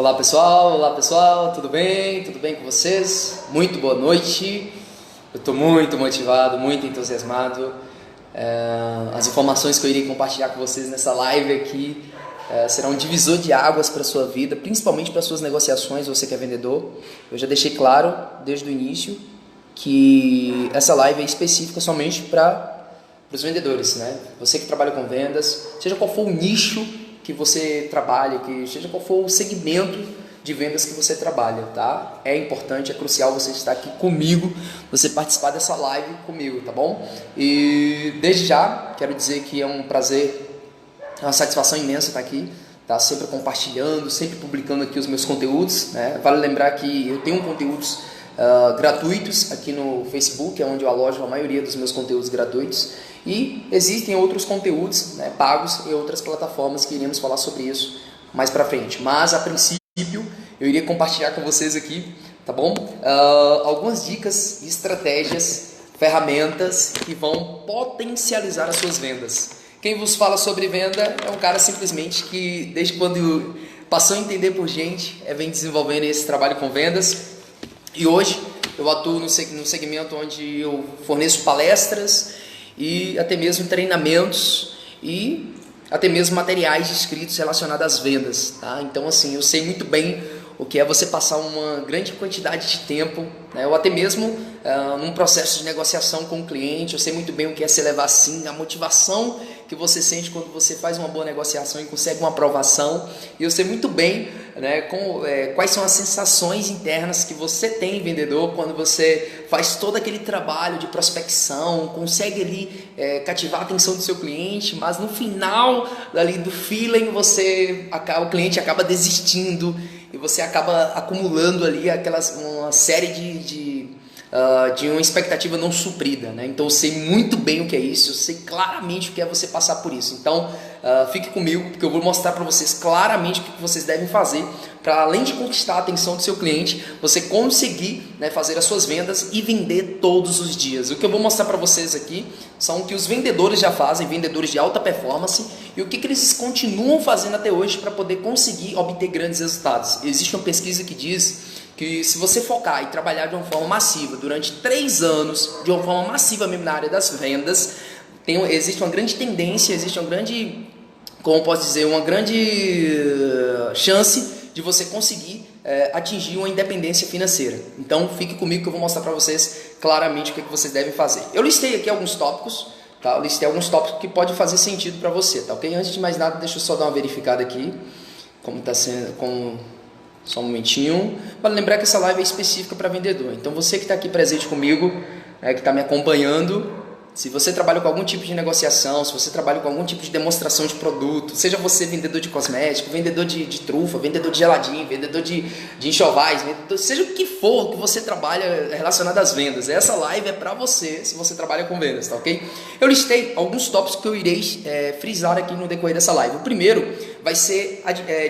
Olá pessoal, tudo bem? Tudo bem com vocês? Muito boa noite. Eu estou muito motivado, muito entusiasmado. As informações que eu irei compartilhar com vocês nessa live aqui serão um divisor de águas para a sua vida, principalmente para suas negociações, você que é vendedor. Eu já deixei claro desde o início que essa live é específica somente para os vendedores, né? Você que trabalha com vendas, seja qual for o nicho que você trabalha, que seja qual for o segmento de vendas que você trabalha, tá? É importante, é crucial você estar aqui comigo, você participar dessa live comigo, tá bom? E desde já, quero dizer que é um prazer, é uma satisfação imensa estar aqui, tá? Sempre compartilhando, sempre publicando aqui os meus conteúdos, né? Vale lembrar que eu tenho conteúdos gratuitos aqui no Facebook, é onde eu alojo a maioria dos meus conteúdos gratuitos, e existem outros conteúdos, né, pagos em outras plataformas que iremos falar sobre isso mais pra frente. Mas a princípio eu iria compartilhar com vocês aqui, tá bom? Algumas dicas, estratégias, ferramentas que vão potencializar as suas vendas. Quem vos fala sobre venda é um cara simplesmente que desde quando passou a entender por gente, vem desenvolvendo esse trabalho com vendas. E hoje eu atuo no segmento onde eu forneço palestras e até mesmo treinamentos e até mesmo materiais escritos relacionados às vendas, tá? Então assim, eu sei muito bem o que é você passar uma grande quantidade de tempo, né? Ou até mesmo num processo de negociação com o cliente. Eu sei muito bem o que é se levar assim, a motivação que você sente quando você faz uma boa negociação e consegue uma aprovação. E eu sei muito bem, né, quais são as sensações internas que você tem, vendedor, quando você faz todo aquele trabalho de prospecção, consegue ali cativar a atenção do seu cliente, mas no final ali do feeling o cliente acaba desistindo e você acaba acumulando ali uma série de uma expectativa não suprida, né? Então eu sei muito bem o que é isso, eu sei claramente o que é você passar por isso. Então fique comigo, porque eu vou mostrar para vocês claramente o que vocês devem fazer para, além de conquistar a atenção do seu cliente, você conseguir, né, fazer as suas vendas e vender todos os dias. O que eu vou mostrar para vocês aqui são o que os vendedores já fazem, vendedores de alta performance, e o que eles continuam fazendo até hoje para poder conseguir obter grandes resultados. Existe uma pesquisa que diz que se você focar e trabalhar de uma forma massiva durante 3 anos, de uma forma massiva mesmo na área das vendas, existe uma grande tendência, existe uma grande, como posso dizer, uma grande chance de você conseguir atingir uma independência financeira. Então fique comigo que eu vou mostrar para vocês claramente o que vocês devem fazer. Eu listei aqui alguns tópicos, tá? Eu listei alguns tópicos que podem fazer sentido para você, tá ok? Antes de mais nada, deixa eu só dar uma verificada aqui, como está sendo, só um momentinho. Vale lembrar que essa live é específica para vendedor. Então você que está aqui presente comigo, que está me acompanhando, se você trabalha com algum tipo de negociação, se você trabalha com algum tipo de demonstração de produto, seja você vendedor de cosmético, vendedor de trufa, vendedor de geladinho, vendedor de enxovais, seja o que for que você trabalha relacionado às vendas, essa live é para você, se você trabalha com vendas, tá ok? Eu listei alguns tópicos que eu irei frisar aqui no decorrer dessa live. O primeiro vai ser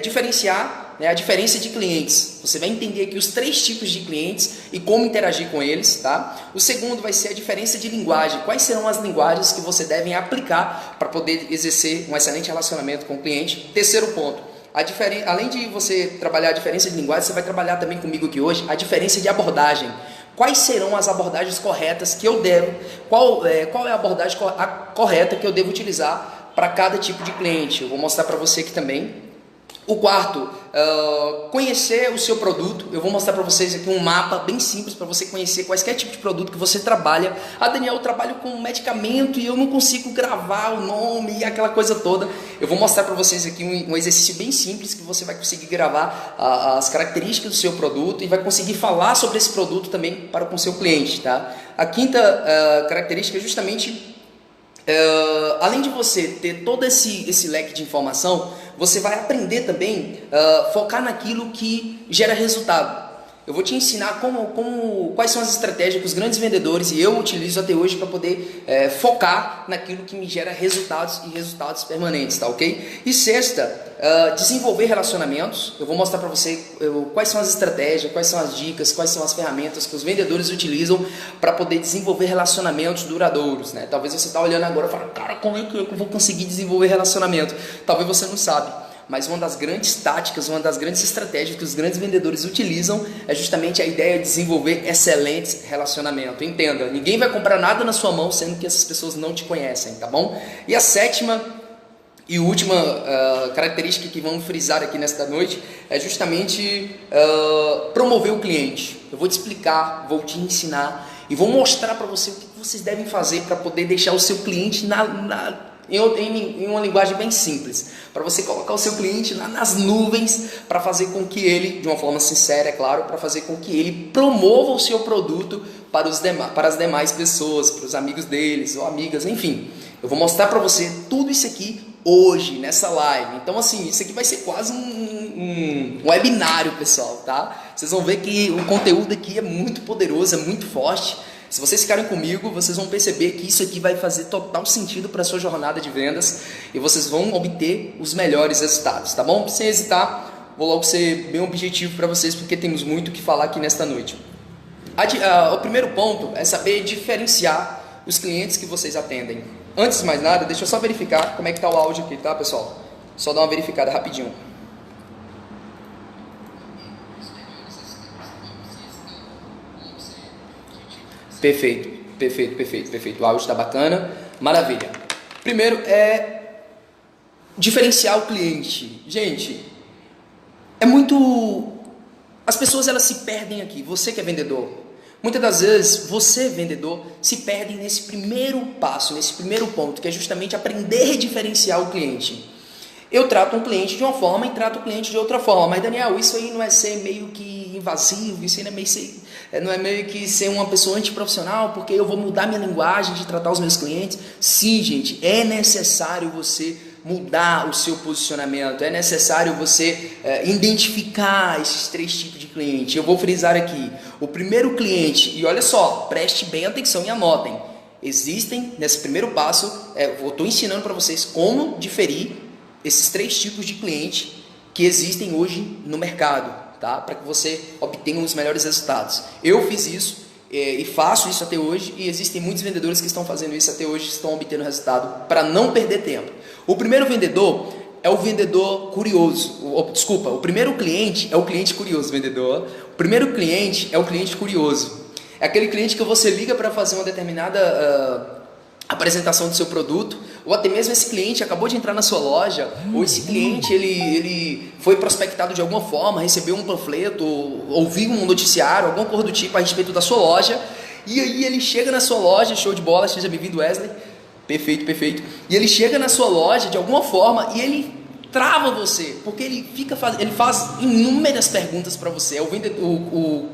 diferenciar, né, a diferença de clientes. Você vai entender aqui os 3 tipos de clientes e como interagir com eles, tá? O segundo vai ser a diferença de linguagem. Quais serão as linguagens que você deve aplicar para poder exercer um excelente relacionamento com o cliente? Terceiro ponto, além de você trabalhar a diferença de linguagem, você vai trabalhar também comigo aqui hoje a diferença de abordagem. Quais serão as abordagens corretas que eu devo, qual é a abordagem correta que eu devo utilizar para cada tipo de cliente? Eu vou mostrar para você aqui também. O quarto, conhecer o seu produto. Eu vou mostrar para vocês aqui um mapa bem simples para você conhecer quaisquer tipo de produto que você trabalha. Daniel, eu trabalho com medicamento e eu não consigo gravar o nome e aquela coisa toda. Eu vou mostrar para vocês aqui um exercício bem simples que você vai conseguir gravar as características do seu produto e vai conseguir falar sobre esse produto também para com o seu cliente, tá? A quinta característica é justamente, além de você ter todo esse leque de informação, você vai aprender também focar naquilo que gera resultado. Eu vou te ensinar quais são as estratégias que os grandes vendedores e eu utilizo até hoje para poder focar naquilo que me gera resultados e resultados permanentes, tá ok? E sexta, desenvolver relacionamentos. Eu vou mostrar para você quais são as estratégias, quais são as dicas, quais são as ferramentas que os vendedores utilizam para poder desenvolver relacionamentos duradouros, né? Talvez você está olhando agora e fala, cara, como é que eu vou conseguir desenvolver relacionamento? Talvez você não sabe. mas uma das grandes táticas, uma das grandes estratégias que os grandes vendedores utilizam é justamente a ideia de desenvolver excelentes relacionamentos. Entenda, ninguém vai comprar nada na sua mão sendo que essas pessoas não te conhecem, tá bom? E a sétima e última característica que vamos frisar aqui nesta noite é justamente promover o cliente. Eu vou te explicar, vou te ensinar e vou mostrar para você o que vocês devem fazer para poder deixar o seu cliente em uma linguagem bem simples, para você colocar o seu cliente nas nuvens, para fazer com que ele, de uma forma sincera, é claro, para fazer com que ele promova o seu produto para as demais pessoas, para os amigos deles ou amigas, enfim. Eu vou mostrar para você tudo isso aqui hoje, nessa live. Então, assim, isso aqui vai ser quase um webinário, pessoal, tá? Vocês vão ver que o conteúdo aqui é muito poderoso, é muito forte. Se vocês ficarem comigo, vocês vão perceber que isso aqui vai fazer total sentido para a sua jornada de vendas e vocês vão obter os melhores resultados, tá bom? Sem hesitar, vou logo ser bem objetivo para vocês, porque temos muito o que falar aqui nesta noite. O primeiro ponto é saber diferenciar os clientes que vocês atendem. Antes de mais nada, deixa eu só verificar como é que está o áudio aqui, tá, pessoal? Só dar uma verificada rapidinho. Perfeito. O áudio está bacana, maravilha. Primeiro é diferenciar o cliente. Gente, as pessoas elas se perdem aqui. Você que é vendedor, muitas das vezes você vendedor se perde nesse primeiro passo, nesse primeiro ponto, que é justamente aprender a diferenciar o cliente. Eu trato um cliente de uma forma e trato o cliente de outra forma. Mas, Daniel, isso aí não é ser meio que invasivo, isso aí não é meio que ser uma pessoa antiprofissional, porque eu vou mudar minha linguagem de tratar os meus clientes. Sim, gente, é necessário você mudar o seu posicionamento, é necessário você identificar esses 3 tipos de cliente. Eu vou frisar aqui, o primeiro cliente, e olha só, preste bem atenção e anotem. Existem, nesse primeiro passo, eu estou ensinando para vocês como diferir esses 3 tipos de cliente que existem hoje no mercado, tá? Para que você obtenha os melhores resultados. Eu fiz isso e faço isso até hoje, e existem muitos vendedores que estão fazendo isso até hoje, estão obtendo resultado para não perder tempo. O primeiro vendedor é o vendedor curioso. O primeiro cliente é o cliente curioso, vendedor. O primeiro cliente é o cliente curioso. É aquele cliente que você liga para fazer uma determinada apresentação do seu produto, ou até mesmo esse cliente acabou de entrar na sua loja, ou esse cliente ele foi prospectado de alguma forma, recebeu um panfleto, ou ouviu um noticiário, alguma coisa do tipo a respeito da sua loja, e aí ele chega na sua loja, show de bola, seja bem-vindo, Wesley, perfeito, e ele chega na sua loja de alguma forma e ele trava você, porque ele faz inúmeras perguntas para você, é o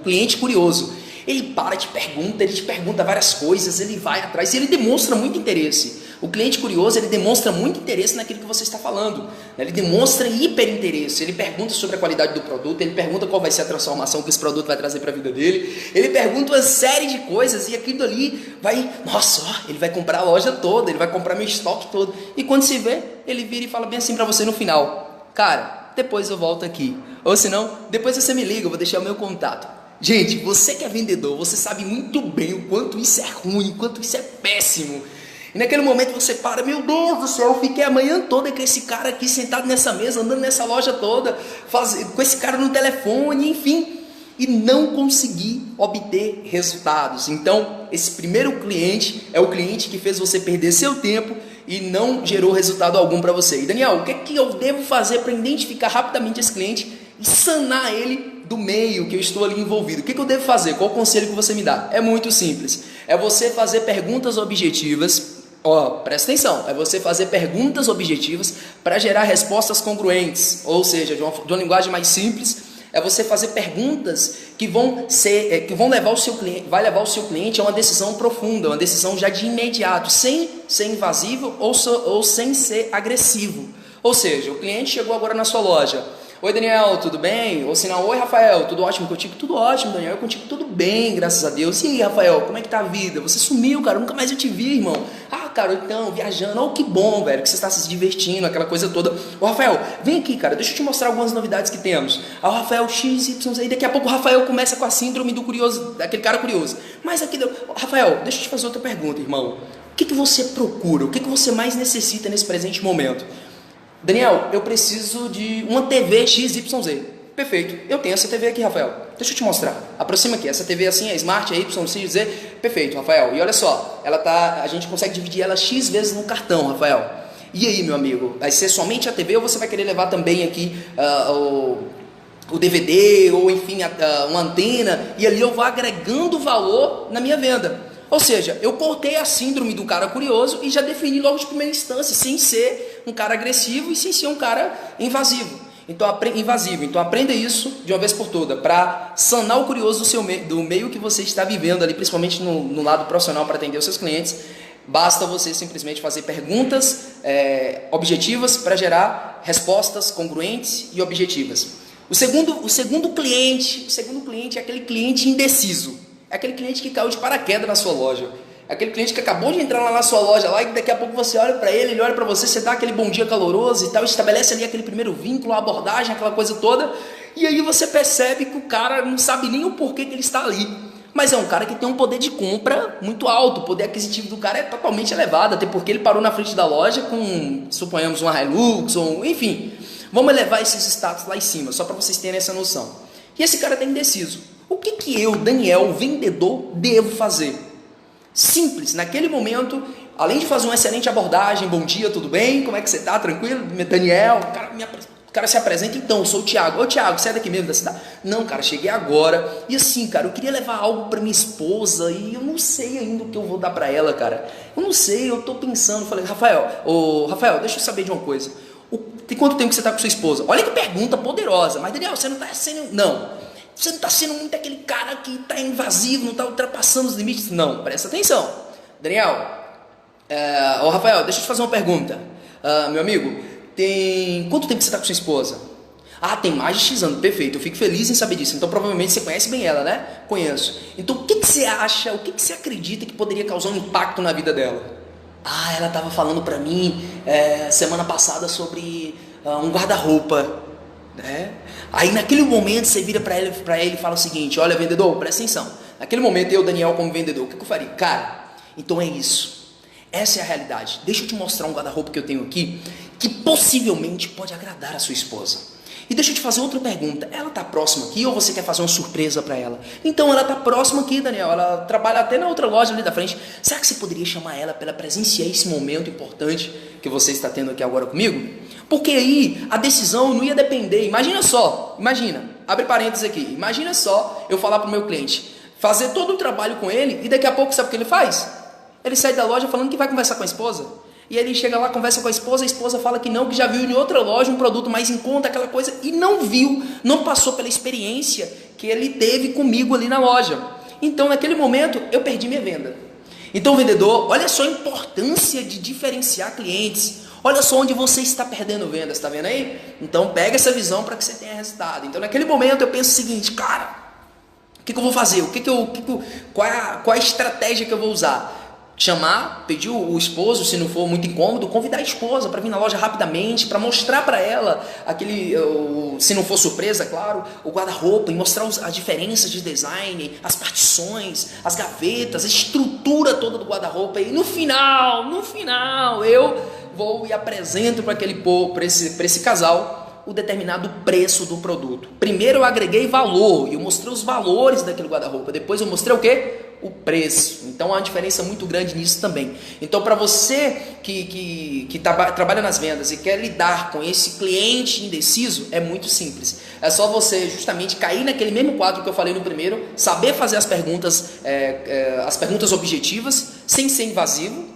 cliente curioso. Ele te pergunta várias coisas, ele vai atrás e ele demonstra muito interesse. O cliente curioso, ele demonstra muito interesse naquilo que você está falando. Ele demonstra hiperinteresse, ele pergunta sobre a qualidade do produto, ele pergunta qual vai ser a transformação que esse produto vai trazer para a vida dele, ele pergunta uma série de coisas e aquilo ali ele vai comprar a loja toda, ele vai comprar meu estoque todo. E quando se vê, ele vira e fala bem assim para você no final: cara, depois eu volto aqui. Ou senão, depois você me liga, eu vou deixar o meu contato. Gente, você que é vendedor, você sabe muito bem o quanto isso é ruim, o quanto isso é péssimo. E naquele momento você para, meu Deus do céu, eu fiquei a manhã toda com esse cara aqui sentado nessa mesa, andando nessa loja toda, com esse cara no telefone, enfim, e não consegui obter resultados. Então, esse primeiro cliente é o cliente que fez você perder seu tempo e não gerou resultado algum para você. E Daniel, o que é que eu devo fazer para identificar rapidamente esse cliente e sanar ele do meio que eu estou ali envolvido? O que eu devo fazer? Qual o conselho que você me dá? É muito simples. É você fazer perguntas objetivas. Presta atenção. É você fazer perguntas objetivas para gerar respostas congruentes. Ou seja, de uma linguagem mais simples, é você fazer perguntas que vão levar o seu cliente a uma decisão profunda, uma decisão já de imediato, sem ser invasivo ou sem ser agressivo. Ou seja, o cliente chegou agora na sua loja. Oi, Daniel, tudo bem? Ou se não, oi, Rafael, tudo ótimo contigo? Tudo ótimo, Daniel, eu contigo tudo bem, graças a Deus. E aí, Rafael, como é que tá a vida? Você sumiu, cara, nunca mais eu te vi, irmão. Ah, cara, então, viajando, que bom, velho, que você está se divertindo, aquela coisa toda. Ô, Rafael, vem aqui, cara, deixa eu te mostrar algumas novidades que temos. O Rafael XYZ, e daqui a pouco o Rafael começa com a síndrome do curioso, daquele cara curioso. Mas aqui, Rafael, deixa eu te fazer outra pergunta, irmão. O que você procura? O que você mais necessita nesse presente momento? Daniel, eu preciso de uma TV XYZ. Perfeito, eu tenho essa TV aqui, Rafael. Deixa eu te mostrar. Aproxima aqui, essa TV assim, é Smart, é YXZ. Perfeito, Rafael. E olha só, a gente consegue dividir ela X vezes no cartão, Rafael. E aí, meu amigo, vai ser somente a TV ou você vai querer levar também aqui o DVD ou enfim, uma antena? E ali eu vou agregando valor na minha venda. Ou seja, eu cortei a síndrome do cara curioso e já defini logo de primeira instância, sem ser um cara agressivo e sem ser um cara invasivo. Então aprenda isso de uma vez por toda, para sanar o curioso do meio que você está vivendo ali, principalmente no lado profissional para atender os seus clientes. Basta você simplesmente fazer perguntas objetivas para gerar respostas congruentes e objetivas. O segundo cliente é aquele cliente indeciso. É aquele cliente que caiu de paraquedas na sua loja. É aquele cliente que acabou de entrar lá na sua loja lá, e daqui a pouco você olha para ele olha para você, você dá aquele bom dia caloroso e tal, estabelece ali aquele primeiro vínculo, a abordagem, aquela coisa toda, e aí você percebe que o cara não sabe nem o porquê que ele está ali. Mas é um cara que tem um poder de compra muito alto, o poder aquisitivo do cara é totalmente elevado, até porque ele parou na frente da loja com, suponhamos, uma Hilux, ou enfim. Vamos elevar esses status lá em cima, só para vocês terem essa noção. E esse cara está indeciso. O que eu, Daniel, vendedor, devo fazer? Simples, naquele momento, além de fazer uma excelente abordagem, bom dia, tudo bem? Como é que você está? Tranquilo? Daniel, o cara se apresenta, então, eu sou o Thiago. Ô Thiago, você é daqui mesmo da cidade? Não, cara, cheguei agora. E assim, cara, eu queria levar algo para minha esposa e eu não sei ainda o que eu vou dar para ela, cara. Eu não sei, eu tô pensando. Falei, Rafael, deixa eu saber de uma coisa. Tem quanto tempo que você está com sua esposa? Olha que pergunta poderosa. Mas Daniel, você não está sendo... Não. Você não está sendo muito aquele cara que está invasivo, não está ultrapassando os limites? Não, presta atenção. Daniel, Rafael, deixa eu te fazer uma pergunta. Meu amigo, tem quanto tempo que você está com sua esposa? Tem mais de X anos, perfeito, eu fico feliz em saber disso. Então provavelmente você conhece bem ela, né? Conheço. Então o que você acha, o que você acredita que poderia causar um impacto na vida dela? Ela estava falando para mim semana passada sobre um guarda-roupa. Aí naquele momento você vira para ele e fala o seguinte: olha, vendedor, presta atenção. Naquele momento eu, Daniel, como vendedor, o que eu faria? Cara, então é isso. Essa é a realidade. Deixa eu te mostrar um guarda-roupa que eu tenho aqui que possivelmente pode agradar a sua esposa. E deixa eu te fazer outra pergunta. Ela está próxima aqui ou você quer fazer uma surpresa para ela? Então ela está próxima aqui, Daniel. Ela trabalha até na outra loja ali da frente. Será que você poderia chamar ela para ela presenciar esse momento importante que você está tendo aqui agora comigo? Porque aí a decisão não ia depender. Imagina, abre parênteses aqui. Imagina só eu falar para o meu cliente, fazer todo o trabalho com ele e daqui a pouco sabe o que ele faz? Ele sai da loja falando que vai conversar com a esposa. E ele chega lá, conversa com a esposa fala que não, que já viu em outra loja um produto mais em conta, aquela coisa, e não passou pela experiência que ele teve comigo ali na loja. Então naquele momento eu perdi minha venda. Então vendedor, olha só a importância de diferenciar clientes. Olha só onde você está perdendo vendas, está vendo aí? Então pega essa visão para que você tenha resultado. Então naquele momento eu penso o seguinte: cara, o que eu vou fazer? Qual é a estratégia que eu vou usar? Chamar, pedir o esposo, se não for muito incômodo, convidar a esposa para vir na loja rapidamente, para mostrar para ela se não for surpresa, claro, o guarda-roupa, e mostrar as diferenças de design, as partições, as gavetas, a estrutura toda do guarda-roupa, e no final eu vou e apresento para esse casal o determinado preço do produto. Primeiro eu agreguei valor, e eu mostrei os valores daquele guarda-roupa, depois eu mostrei o quê? O preço. Então há uma diferença muito grande nisso também. Então para você que trabalha nas vendas e quer lidar com esse cliente indeciso, é muito simples. É só você justamente cair naquele mesmo quadro que eu falei no primeiro, saber fazer as perguntas objetivas, sem ser invasivo,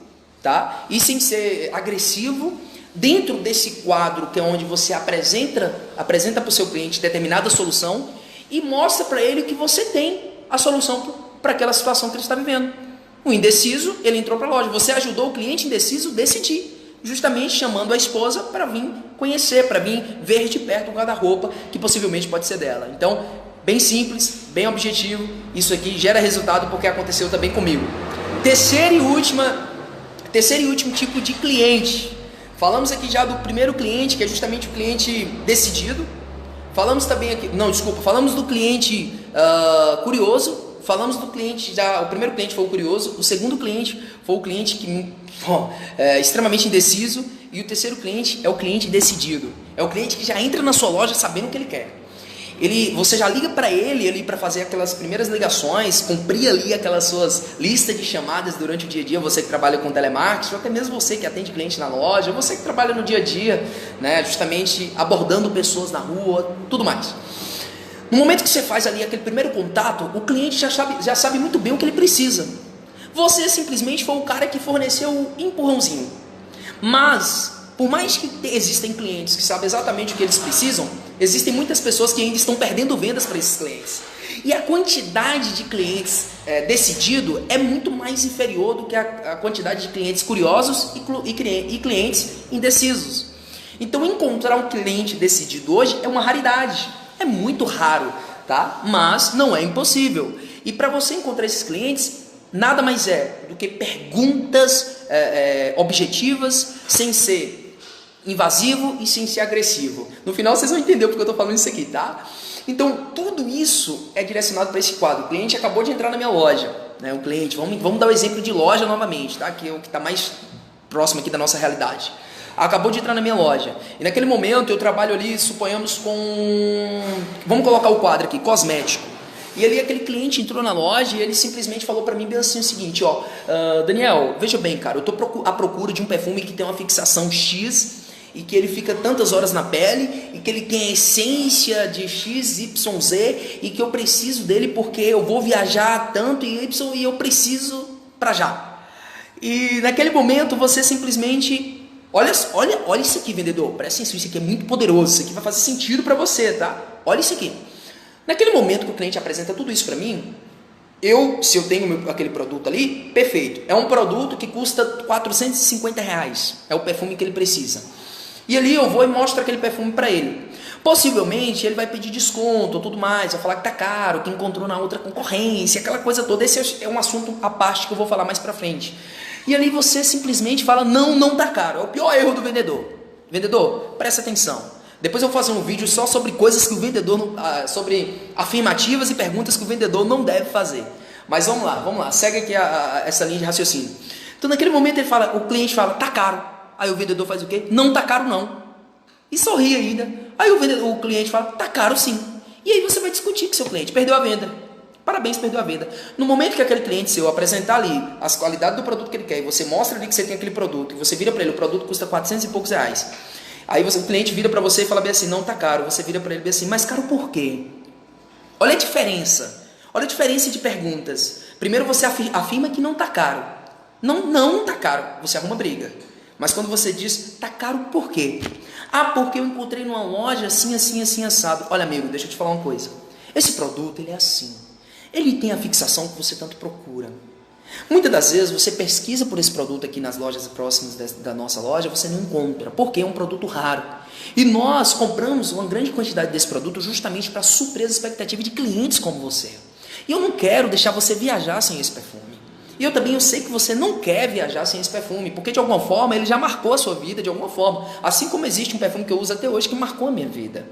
tá? E sem ser agressivo, dentro desse quadro que é onde você apresenta para o seu cliente determinada solução e mostra para ele que você tem a solução para aquela situação que ele está vivendo. O indeciso, ele entrou para a loja. Você ajudou o cliente indeciso a decidir, justamente chamando a esposa para vir conhecer, para vir ver de perto o guarda-roupa que possivelmente pode ser dela. Então, bem simples, bem objetivo. Isso aqui gera resultado porque aconteceu também comigo. Terceiro e último tipo de cliente. Falamos aqui já do primeiro cliente, que é justamente o cliente decidido. Falamos do cliente curioso. Falamos do cliente, o primeiro cliente foi o curioso, o segundo cliente foi o cliente que é extremamente indeciso, E o terceiro cliente é o cliente decidido. É o cliente que já entra na sua loja sabendo o que ele quer. Você já liga para ele ali para fazer aquelas primeiras ligações, cumprir ali aquelas suas listas de chamadas durante o dia a dia, você que trabalha com telemarketing, ou até mesmo você que atende cliente na loja, você que trabalha no dia a dia, né, justamente abordando pessoas na rua, tudo mais. No momento que você faz ali aquele primeiro contato, o cliente já sabe muito bem o que ele precisa. Você simplesmente foi o cara que forneceu o empurrãozinho. Mas, por mais que existem clientes que sabem exatamente o que eles precisam, existem muitas pessoas que ainda estão perdendo vendas para esses clientes. E a quantidade de clientes decidido é muito mais inferior do que a quantidade de clientes curiosos e clientes indecisos. Então, encontrar um cliente decidido hoje é uma raridade. É muito raro, tá? Mas não é impossível. E para você encontrar esses clientes, nada mais é do que perguntas objetivas, sem ser invasivo e sem ser agressivo. No final vocês vão entender porque eu estou falando isso aqui, tá? Então tudo isso é direcionado para esse quadro. O cliente acabou de entrar na minha loja, né? O cliente, vamos dar o exemplo de loja novamente, tá? Que é o que está mais próximo aqui da nossa realidade. Acabou de entrar na minha loja e naquele momento eu trabalho ali, suponhamos vamos colocar o quadro aqui, cosmético. E ali aquele cliente entrou na loja e ele simplesmente falou para mim bem assim o seguinte, ó, Daniel, veja bem, cara, eu tô à procura de um perfume que tem uma fixação X e que ele fica tantas horas na pele e que ele tem a essência de XYZ e que eu preciso dele porque eu vou viajar tanto e Y e eu preciso para já. E naquele momento você simplesmente olha isso aqui, vendedor, presta atenção, isso aqui é muito poderoso, isso aqui vai fazer sentido para você, tá? Olha isso aqui. Naquele momento que o cliente apresenta tudo isso para mim, se eu tenho aquele produto ali, perfeito. É um produto que custa R$450, é o perfume que ele precisa. E ali eu vou e mostro aquele perfume para ele. Possivelmente ele vai pedir desconto ou tudo mais, vai falar que tá caro, que encontrou na outra concorrência, aquela coisa toda. Esse é um assunto à parte que eu vou falar mais para frente. E ali você simplesmente fala, não tá caro. É o pior erro do vendedor. Vendedor, presta atenção. Depois eu vou fazer um vídeo só sobre coisas que o vendedor, sobre afirmativas e perguntas que o vendedor não deve fazer. Mas vamos lá, segue aqui essa linha de raciocínio. Então naquele momento o cliente fala, tá caro. Aí o vendedor faz o quê? Não tá caro não. E sorri ainda. Aí o cliente fala, tá caro sim. E aí você vai discutir com o seu cliente, perdeu a venda. Parabéns, perdeu a venda. No momento que aquele cliente seu apresentar ali as qualidades do produto que ele quer, e você mostra ali que você tem aquele produto, e você vira para ele, o produto custa R$400 e poucos. Aí o cliente vira para você e fala bem assim, não tá caro. Você vira para ele bem assim, mas caro por quê? Olha a diferença. Olha a diferença de perguntas. Primeiro você afirma que não tá caro. Não tá caro. Você arruma briga. Mas quando você diz, tá caro por quê? Porque eu encontrei numa loja assim, assado. Olha, amigo, deixa eu te falar uma coisa. Esse produto, ele é assim. Ele tem a fixação que você tanto procura. Muitas das vezes você pesquisa por esse produto aqui nas lojas próximas da nossa loja, você não encontra, porque é um produto raro. E nós compramos uma grande quantidade desse produto justamente para suprir as expectativas de clientes como você. E eu não quero deixar você viajar sem esse perfume. E eu sei que você não quer viajar sem esse perfume, porque de alguma forma ele já marcou a sua vida, de alguma forma. Assim como existe um perfume que eu uso até hoje que marcou a minha vida.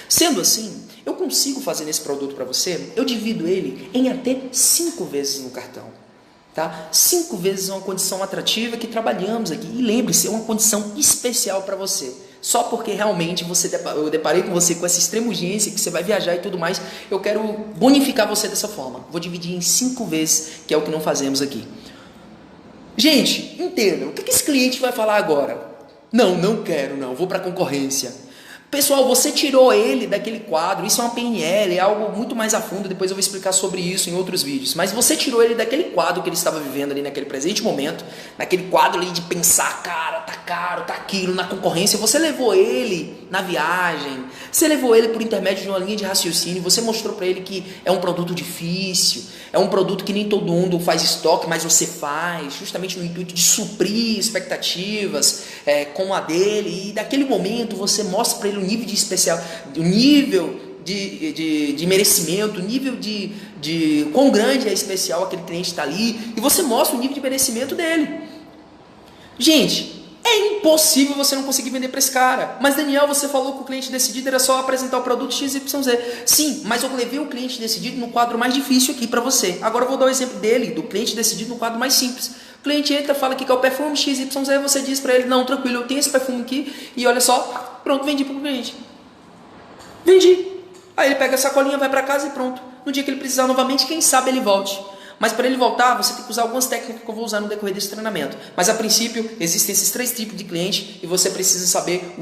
Sendo assim, eu consigo fazer esse produto para você, eu divido ele em até 5 vezes no cartão. Tá? 5 vezes é uma condição atrativa que trabalhamos aqui. E lembre-se, é uma condição especial para você. Só porque realmente eu deparei com você com essa extrema urgência, que você vai viajar e tudo mais, eu quero bonificar você dessa forma. Vou dividir em 5 vezes, que é o que não fazemos aqui. Gente, entendam, o que esse cliente vai falar agora? Não quero, vou para a concorrência. Pessoal, você tirou ele daquele quadro, isso é uma PNL, é algo muito mais a fundo, depois eu vou explicar sobre isso em outros vídeos, mas você tirou ele daquele quadro que ele estava vivendo ali naquele presente momento, naquele quadro ali de pensar, cara, tá caro, tá aquilo, na concorrência, você levou ele na viagem, você levou ele por intermédio de uma linha de raciocínio, você mostrou para ele que é um produto difícil, é um produto que nem todo mundo faz estoque, mas você faz, justamente no intuito de suprir expectativas com a dele, e naquele momento você mostra para ele o nível de especial, o nível de merecimento, o nível de quão grande é especial aquele cliente está ali, e você mostra o nível de merecimento dele. Gente, é impossível você não conseguir vender para esse cara. Mas Daniel, você falou que o cliente decidido era só apresentar o produto XYZ. Sim, mas eu levei o cliente decidido no quadro mais difícil aqui para você. Agora eu vou dar o exemplo dele, do cliente decidido no quadro mais simples. O cliente entra, fala que quer o perfume XYZ, você diz para ele, não, tranquilo, eu tenho esse perfume aqui, e olha só, pronto, vendi para o cliente. Vendi. Aí ele pega a sacolinha, vai para casa e pronto. No dia que ele precisar novamente, quem sabe ele volte. Mas para ele voltar, você tem que usar algumas técnicas que eu vou usar no decorrer desse treinamento. Mas a princípio, existem esses 3 tipos de cliente e você precisa saber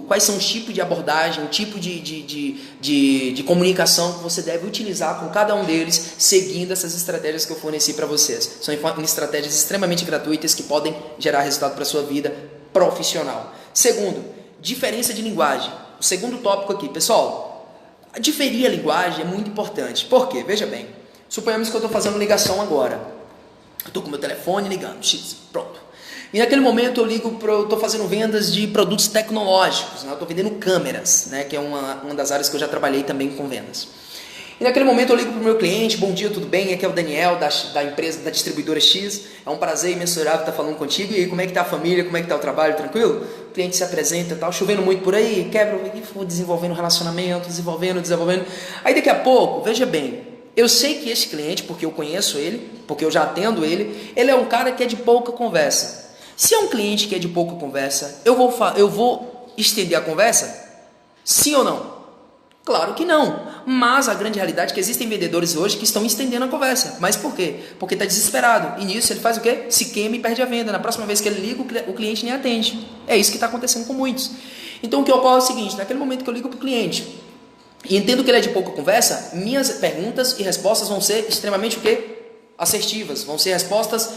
quais são os tipos de abordagem, o tipo de comunicação que você deve utilizar com cada um deles, seguindo essas estratégias que eu forneci para vocês. São estratégias extremamente gratuitas que podem gerar resultado para a sua vida profissional. Segundo, diferença de linguagem. O segundo tópico aqui, pessoal, diferir a linguagem é muito importante. Por quê? Veja bem. Suponhamos que eu estou fazendo ligação agora. Eu estou com meu telefone ligando, pronto. E naquele momento eu estou fazendo vendas de produtos tecnológicos, né? Eu estou vendendo câmeras, né? Que é uma das áreas que eu já trabalhei também com vendas. E naquele momento eu ligo para o meu cliente, bom dia, tudo bem? Aqui é o Daniel da empresa, da distribuidora X. É um prazer imensurável estar falando contigo. E aí, como é que está a família? Como é que está o trabalho? Tranquilo? O cliente se apresenta e tal, chovendo muito por aí, quebra, e vou desenvolvendo relacionamento, desenvolvendo. Aí daqui a pouco, veja bem, eu sei que esse cliente, porque eu conheço ele, porque eu já atendo ele é um cara que é de pouca conversa. Se é um cliente que é de pouca conversa, eu vou estender a conversa? Sim ou não? Claro que não. Mas a grande realidade é que existem vendedores hoje que estão estendendo a conversa. Mas por quê? Porque está desesperado. E nisso ele faz o quê? Se queima e perde a venda. Na próxima vez que ele liga, o cliente nem atende. É isso que está acontecendo com muitos. Então o que ocorre é o seguinte, naquele momento que eu ligo para o cliente, e entendo que ele é de pouca conversa, minhas perguntas e respostas vão ser extremamente o quê? Assertivas. Vão ser respostas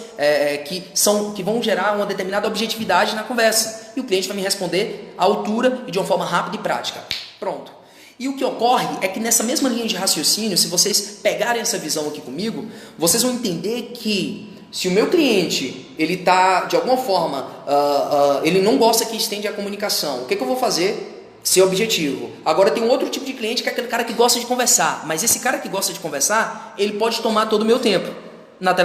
que vão gerar uma determinada objetividade na conversa. E o cliente vai me responder à altura e de uma forma rápida e prática. Pronto. E o que ocorre é que nessa mesma linha de raciocínio, se vocês pegarem essa visão aqui comigo, vocês vão entender que se o meu cliente, ele está, de alguma forma, ele não gosta que estende a comunicação, o que eu vou fazer? Ser objetivo. Agora tem um outro tipo de cliente que é aquele cara que gosta de conversar, mas esse cara que gosta de conversar, ele pode tomar todo o meu tempo na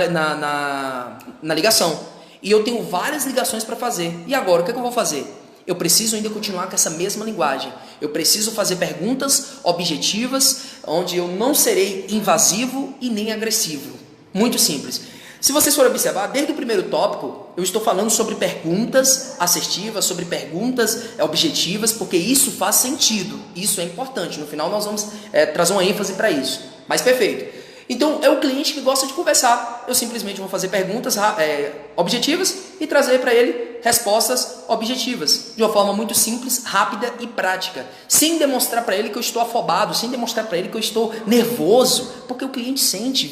ligação. E eu tenho várias ligações para fazer. E agora, o que eu vou fazer? Eu preciso ainda continuar com essa mesma linguagem. Eu preciso fazer perguntas objetivas, onde eu não serei invasivo e nem agressivo. Muito simples. Se vocês forem observar, desde o primeiro tópico, eu estou falando sobre perguntas assertivas, sobre perguntas objetivas, porque isso faz sentido, isso é importante. No final nós vamos trazer uma ênfase para isso. Mas perfeito. Então é o cliente que gosta de conversar. Eu simplesmente vou fazer perguntas objetivas e trazer para ele respostas objetivas, de uma forma muito simples, rápida e prática, sem demonstrar para ele que eu estou afobado, sem demonstrar para ele que eu estou nervoso, porque o cliente sente,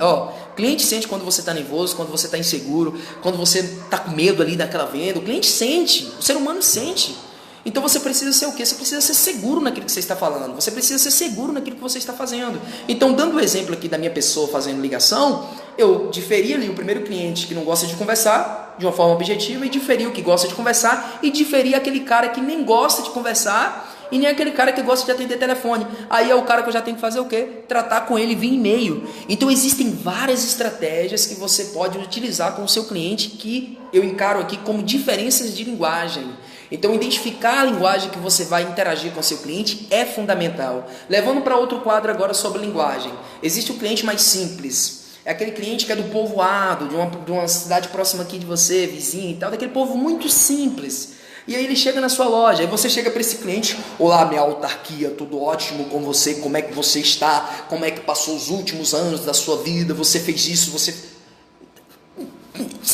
o cliente sente quando você está nervoso, quando você está inseguro, quando você está com medo ali daquela venda, o cliente sente, o ser humano sente. Então você precisa ser o quê? Você precisa ser seguro naquilo que você está falando, você precisa ser seguro naquilo que você está fazendo. Então, dando o exemplo aqui da minha pessoa fazendo ligação, eu diferi ali o primeiro cliente que não gosta de conversar de uma forma objetiva e diferi o que gosta de conversar e diferi aquele cara que nem gosta de conversar e nem aquele cara que gosta de atender telefone. Aí é o cara que eu já tenho que fazer o quê? Tratar com ele via e-mail. Então existem várias estratégias que você pode utilizar com o seu cliente que eu encaro aqui como diferenças de linguagem. Então identificar a linguagem que você vai interagir com o seu cliente é fundamental. Levando para outro quadro agora sobre linguagem. Existe o cliente mais simples. É aquele cliente que é do povoado, de uma cidade próxima aqui de você, vizinho e tal, daquele povo muito simples. E aí ele chega na sua loja, aí você chega para esse cliente, olá minha autarquia, tudo ótimo com você, como é que você está, como é que passou os últimos anos da sua vida, você fez isso, você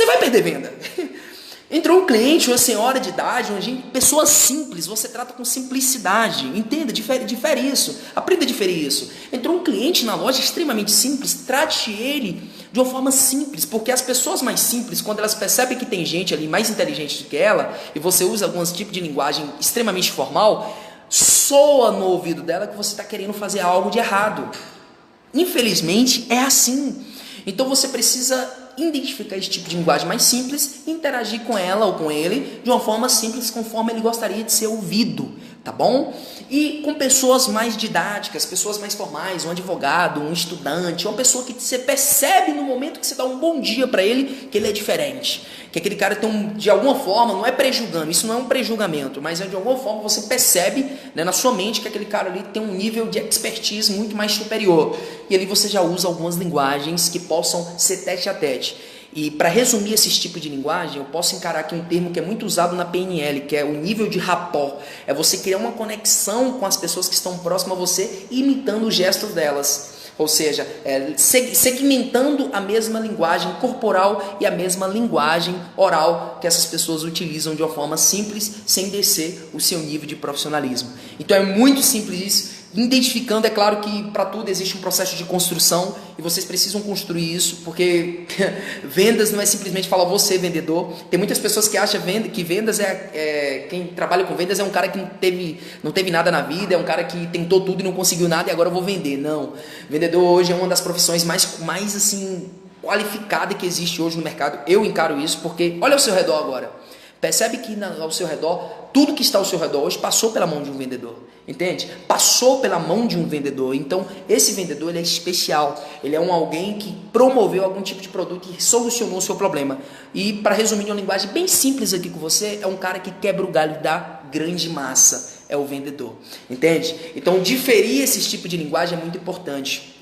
vai perder venda. Entrou um cliente, uma senhora de idade, pessoa simples, você trata com simplicidade, entenda, difere isso, aprenda a diferir isso. Entrou um cliente na loja extremamente simples, trate ele de uma forma simples, porque as pessoas mais simples, quando elas percebem que tem gente ali mais inteligente do que ela, e você usa alguns tipos de linguagem extremamente formal, soa no ouvido dela que você está querendo fazer algo de errado. Infelizmente, é assim. Então você precisa identificar esse tipo de linguagem mais simples e interagir com ela ou com ele de uma forma simples, conforme ele gostaria de ser ouvido, tá bom? E com pessoas mais didáticas, pessoas mais formais, um advogado, um estudante, uma pessoa que você percebe no momento que você dá um bom dia para ele, que ele é diferente, que aquele cara tem de alguma forma, não é prejulgando, isso não é um prejulgamento, mas de alguma forma você percebe, né, na sua mente que aquele cara ali tem um nível de expertise muito mais superior, e ali você já usa algumas linguagens que possam ser tete a tete. E para resumir esse tipo de linguagem, eu posso encarar aqui um termo que é muito usado na PNL, que é o nível de rapport. É você criar uma conexão com as pessoas que estão próximas a você, imitando os gestos delas. Ou seja, segmentando a mesma linguagem corporal e a mesma linguagem oral que essas pessoas utilizam de uma forma simples, sem descer o seu nível de profissionalismo. Então é muito simples isso. Identificando, é claro que para tudo existe um processo de construção e vocês precisam construir isso, porque vendas não é simplesmente falar você vendedor. Tem muitas pessoas que acham que vendas quem trabalha com vendas é um cara que não teve nada na vida, é um cara que tentou tudo e não conseguiu nada e agora eu vou vender. Não, vendedor hoje é uma das profissões mais assim qualificada que existe hoje no mercado. Eu encaro isso porque olha ao seu redor agora. Percebe que ao seu redor, tudo que está ao seu redor hoje passou pela mão de um vendedor, entende? Passou pela mão de um vendedor. Então, esse vendedor ele é especial. Ele é alguém que promoveu algum tipo de produto e solucionou o seu problema. E, para resumir em uma linguagem bem simples aqui com você, é um cara que quebra o galho da grande massa. É o vendedor, entende? Então, diferir esse tipo de linguagem é muito importante.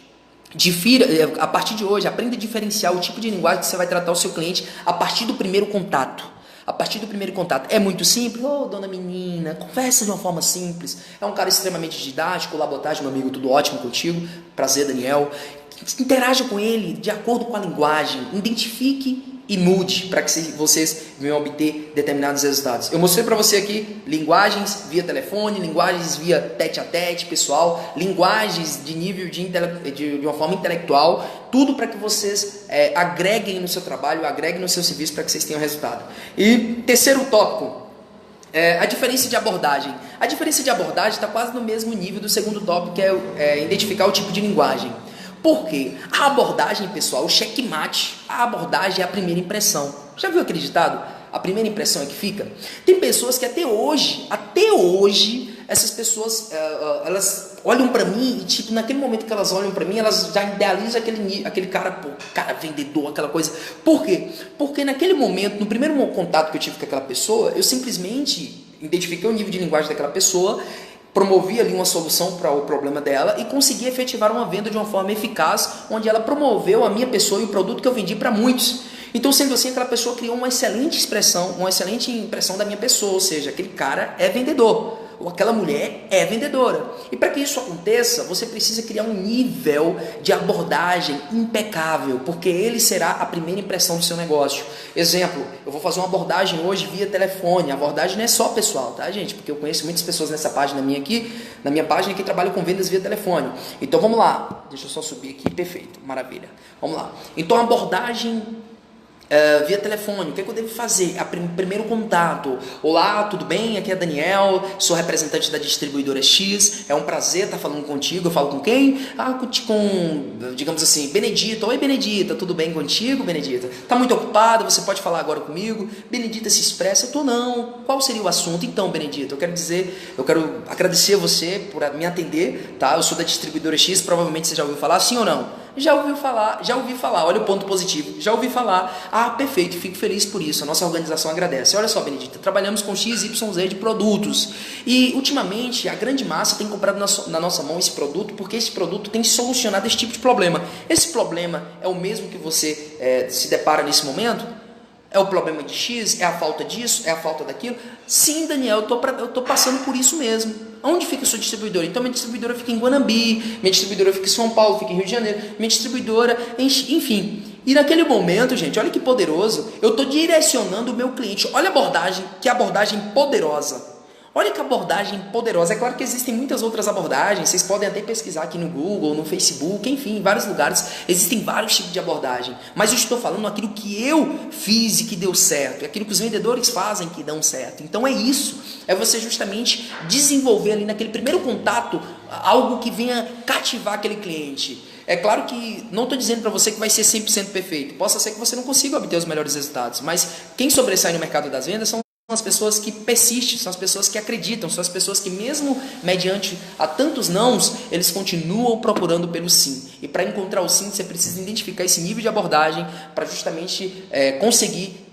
A partir de hoje, aprenda a diferenciar o tipo de linguagem que você vai tratar o seu cliente a partir do primeiro contato. A partir do primeiro contato. É muito simples? Dona menina, conversa de uma forma simples. É um cara extremamente didático. Olá, boa tarde, meu amigo, tudo ótimo contigo? Prazer, Daniel. Interaja com ele de acordo com a linguagem. Identifique e mude para que vocês venham obter determinados resultados. Eu mostrei para você aqui linguagens via telefone, linguagens via tete-a-tete, pessoal, linguagens de nível de uma forma intelectual, tudo para que vocês agreguem no seu trabalho, agreguem no seu serviço para que vocês tenham resultado. E terceiro tópico, a diferença de abordagem. A diferença de abordagem está quase no mesmo nível do segundo tópico, que é identificar o tipo de linguagem. Por quê? A abordagem, pessoal, o checkmate, a abordagem é a primeira impressão. Já viu aquele ditado? A primeira impressão é que fica? Tem pessoas que até hoje, essas pessoas, elas olham para mim e, tipo, naquele momento que elas olham para mim, elas já idealizam aquele cara, cara vendedor, aquela coisa. Por quê? Porque naquele momento, no primeiro contato que eu tive com aquela pessoa, eu simplesmente identifiquei o nível de linguagem daquela pessoa, promovi ali uma solução para o problema dela e consegui efetivar uma venda de uma forma eficaz, onde ela promoveu a minha pessoa e o produto que eu vendi para muitos. Então, sendo assim, aquela pessoa criou uma excelente impressão da minha pessoa, ou seja, aquele cara é vendedor, ou aquela mulher é vendedora. E para que isso aconteça, você precisa criar um nível de abordagem impecável, porque ele será a primeira impressão do seu negócio. Exemplo, eu vou fazer uma abordagem hoje via telefone. A abordagem não é só pessoal, tá, gente? Porque eu conheço muitas pessoas nessa página minha aqui, na minha página, que trabalham com vendas via telefone. Então, vamos lá. Deixa eu só subir aqui. Perfeito. Maravilha. Vamos lá. Então, a abordagem via telefone, o que eu devo fazer? Primeiro contato. Olá, tudo bem? Aqui é Daniel, sou representante da distribuidora X, é um prazer estar falando contigo. Eu falo com quem? Digamos assim, Benedita. Oi, Benedita, tudo bem contigo, Benedita? Tá muito ocupada? Você pode falar agora comigo? Benedita se expressa, eu tô não. Qual seria o assunto? Então, Benedita, eu quero agradecer a você por me atender, tá? Eu sou da distribuidora X, provavelmente você já ouviu falar, sim ou não? Já ouvi falar, olha o ponto positivo, já ouvi falar, perfeito, fico feliz por isso, a nossa organização agradece. Olha só, Benedita, trabalhamos com XYZ de produtos e ultimamente a grande massa tem comprado na nossa mão esse produto porque esse produto tem solucionado esse tipo de problema. Esse problema é o mesmo que você se depara nesse momento? É o problema de X? É a falta disso? É a falta daquilo? Sim, Daniel, eu tô passando por isso mesmo. Onde fica a sua distribuidora? Então, minha distribuidora fica em Guanambi, minha distribuidora fica em São Paulo, fica em Rio de Janeiro, minha distribuidora, enfim. E naquele momento, gente, olha que poderoso, eu estou direcionando o meu cliente. Olha a abordagem, que abordagem poderosa. Olha que abordagem poderosa. É claro que existem muitas outras abordagens, vocês podem até pesquisar aqui no Google, no Facebook, enfim, em vários lugares existem vários tipos de abordagem. Mas eu estou falando aquilo que eu fiz e que deu certo, é aquilo que os vendedores fazem que dão certo. Então é isso, é você justamente desenvolver ali naquele primeiro contato algo que venha cativar aquele cliente. É claro que não estou dizendo para você que vai ser 100% perfeito, possa ser que você não consiga obter os melhores resultados, mas quem sobressai no mercado das vendas são as pessoas que persistem, são as pessoas que acreditam, são as pessoas que mesmo mediante a tantos nãos, eles continuam procurando pelo sim. E para encontrar o sim, você precisa identificar esse nível de abordagem para justamente conseguir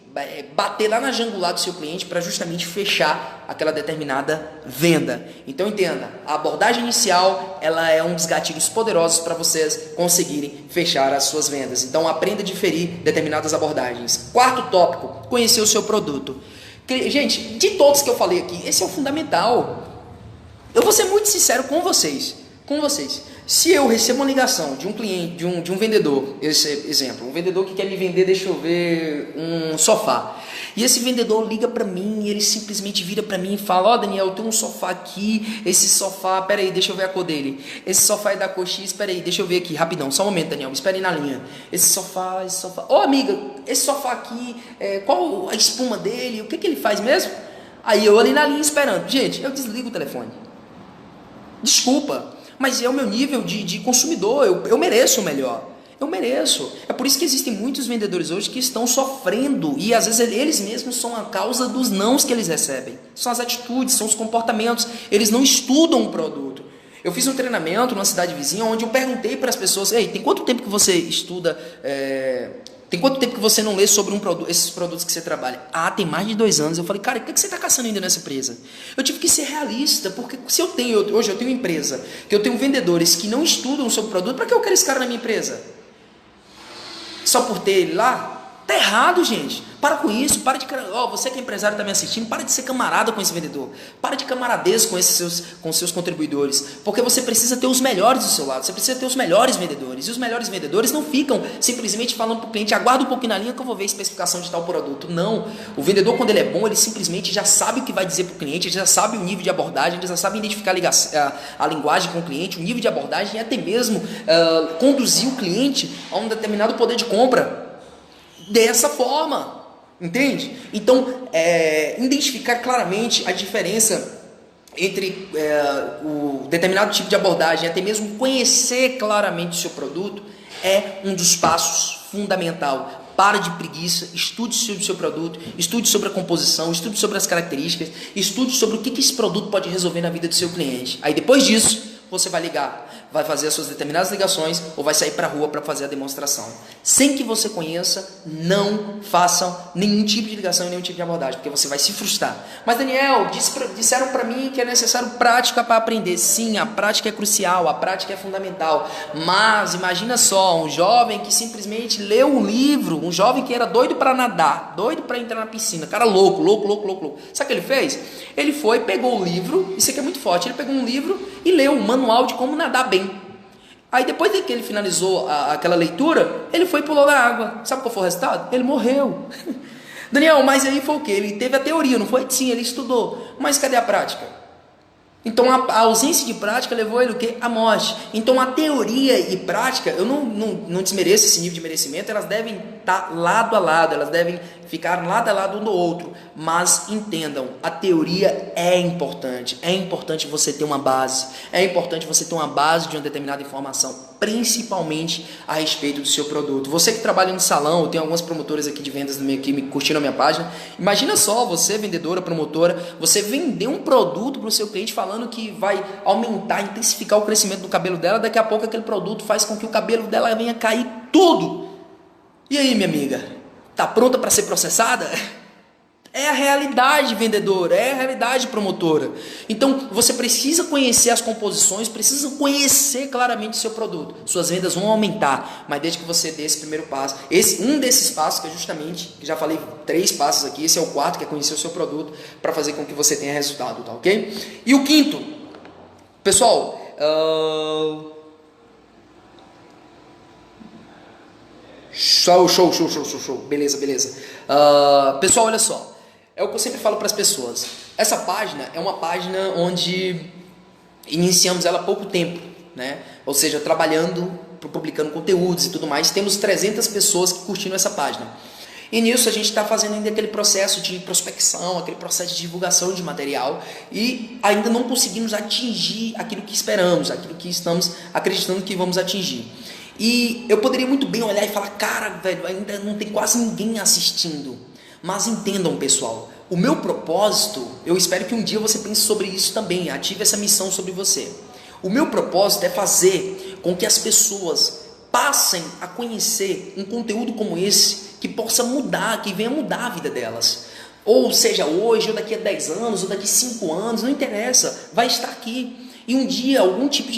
bater lá na jugular do seu cliente para justamente fechar aquela determinada venda. Então entenda, a abordagem inicial ela é um dos gatilhos poderosos para vocês conseguirem fechar as suas vendas. Então aprenda a diferir determinadas abordagens. Quarto tópico, conhecer o seu produto. Gente, de todos que eu falei aqui, esse é o fundamental. Eu vou ser muito sincero com vocês. Se eu recebo uma ligação de um cliente, de um vendedor, esse exemplo, um vendedor que quer me vender, deixa eu ver, um sofá. E esse vendedor liga para mim e ele simplesmente vira para mim e fala: ó, Daniel, eu tenho um sofá aqui, esse sofá, peraí, deixa eu ver a cor dele. Esse sofá é da cor X, peraí, deixa eu ver aqui, rapidão, só um momento, Daniel, espere aí na linha. Esse sofá, ô amiga, esse sofá aqui, qual a espuma dele, o que ele faz mesmo? Aí eu ali na linha esperando. Gente, eu desligo o telefone. Desculpa, mas é o meu nível de consumidor, eu mereço o melhor. Eu mereço. É por isso que existem muitos vendedores hoje que estão sofrendo e às vezes eles mesmos são a causa dos nãos que eles recebem. São as atitudes, são os comportamentos. Eles não estudam o produto. Eu fiz um treinamento numa cidade vizinha onde eu perguntei para as pessoas: ei, tem quanto tempo que você estuda, tem quanto tempo que você não lê sobre esses produtos que você trabalha? Ah, tem mais de 2 anos. Eu falei: cara, o que você está caçando ainda nessa empresa? Eu tive que ser realista, porque se hoje eu tenho uma empresa, que eu tenho vendedores que não estudam sobre o produto, para que eu quero esse cara na minha empresa? Só por ter ele lá? Tá errado, gente. Para com isso, para de... você que é empresário está me assistindo, para de ser camarada com esse vendedor. Para de camaradez com seus contribuidores. Porque você precisa ter os melhores do seu lado. Você precisa ter os melhores vendedores. E os melhores vendedores não ficam simplesmente falando para o cliente: aguarda um pouquinho na linha que eu vou ver a especificação de tal produto. Não. O vendedor, quando ele é bom, ele simplesmente já sabe o que vai dizer para o cliente, ele já sabe o nível de abordagem, ele já sabe identificar a linguagem com o cliente, o nível de abordagem e até mesmo conduzir o cliente a um determinado poder de compra. Dessa forma, entende? Então, identificar claramente a diferença entre o determinado tipo de abordagem, até mesmo conhecer claramente o seu produto, é um dos passos fundamental. Para de preguiça, estude sobre o seu produto, estude sobre a composição, estude sobre as características, estude sobre o que esse produto pode resolver na vida do seu cliente. Aí depois disso, você vai ligar, vai fazer as suas determinadas ligações ou vai sair para a rua para fazer a demonstração. Sem que você conheça, não façam nenhum tipo de ligação e nenhum tipo de abordagem, porque você vai se frustrar. Mas Daniel, disseram para mim que é necessário prática para aprender. Sim, a prática é crucial, a prática é fundamental. Mas imagina só, um jovem que simplesmente leu um livro, um jovem que era doido para nadar, doido para entrar na piscina, cara louco. Sabe o que ele fez? Ele foi, pegou o livro, isso aqui é muito forte, ele pegou um livro e leu um manual de como nadar bem. Aí depois que ele finalizou aquela leitura, ele foi e pulou na água. Sabe qual foi o resultado? Ele morreu. Daniel, mas aí foi o quê? Ele teve a teoria, não foi? Sim, ele estudou. Mas cadê a prática? Então a ausência de prática levou ele o quê? À morte. Então a teoria e prática, eu não desmereço esse nível de merecimento, elas devem estar lado a lado, elas devem ficar lado a lado um do outro. Mas entendam, a teoria é importante você ter uma base, é importante você ter uma base de uma determinada informação, principalmente a respeito do seu produto. Você que trabalha no salão, eu tenho algumas promotoras aqui de vendas no meio aqui me curtindo a minha página. Imagina só, você vendedora, promotora, você vender um produto para o seu cliente falando que vai aumentar, intensificar o crescimento do cabelo dela, daqui a pouco aquele produto faz com que o cabelo dela venha cair tudo. E aí, minha amiga? Tá pronta para ser processada? É a realidade vendedora, é a realidade promotora. Então, você precisa conhecer as composições, precisa conhecer claramente o seu produto. Suas vendas vão aumentar, mas desde que você dê esse primeiro passo. Um desses passos, que é justamente, que já falei 3 passos aqui, esse é o 4, que é conhecer o seu produto, para fazer com que você tenha resultado, tá ok? E o 5º, pessoal, Show. Beleza. Pessoal, olha só. É o que eu sempre falo para as pessoas. Essa página é uma página onde iniciamos ela há pouco tempo, né? Ou seja, trabalhando, publicando conteúdos e tudo mais. Temos 300 pessoas que curtiram essa página. E nisso a gente está fazendo ainda aquele processo de prospecção, aquele processo de divulgação de material e ainda não conseguimos atingir aquilo que esperamos, aquilo que estamos acreditando que vamos atingir. E eu poderia muito bem olhar e falar: cara, velho, ainda não tem quase ninguém assistindo. Mas entendam, pessoal, o meu propósito, eu espero que um dia você pense sobre isso também, ative essa missão sobre você. O meu propósito é fazer com que as pessoas passem a conhecer um conteúdo como esse, que possa mudar, que venha mudar a vida delas. Ou seja, hoje, ou daqui a 10 anos, ou daqui a 5 anos, não interessa, vai estar aqui. E um dia, algum tipo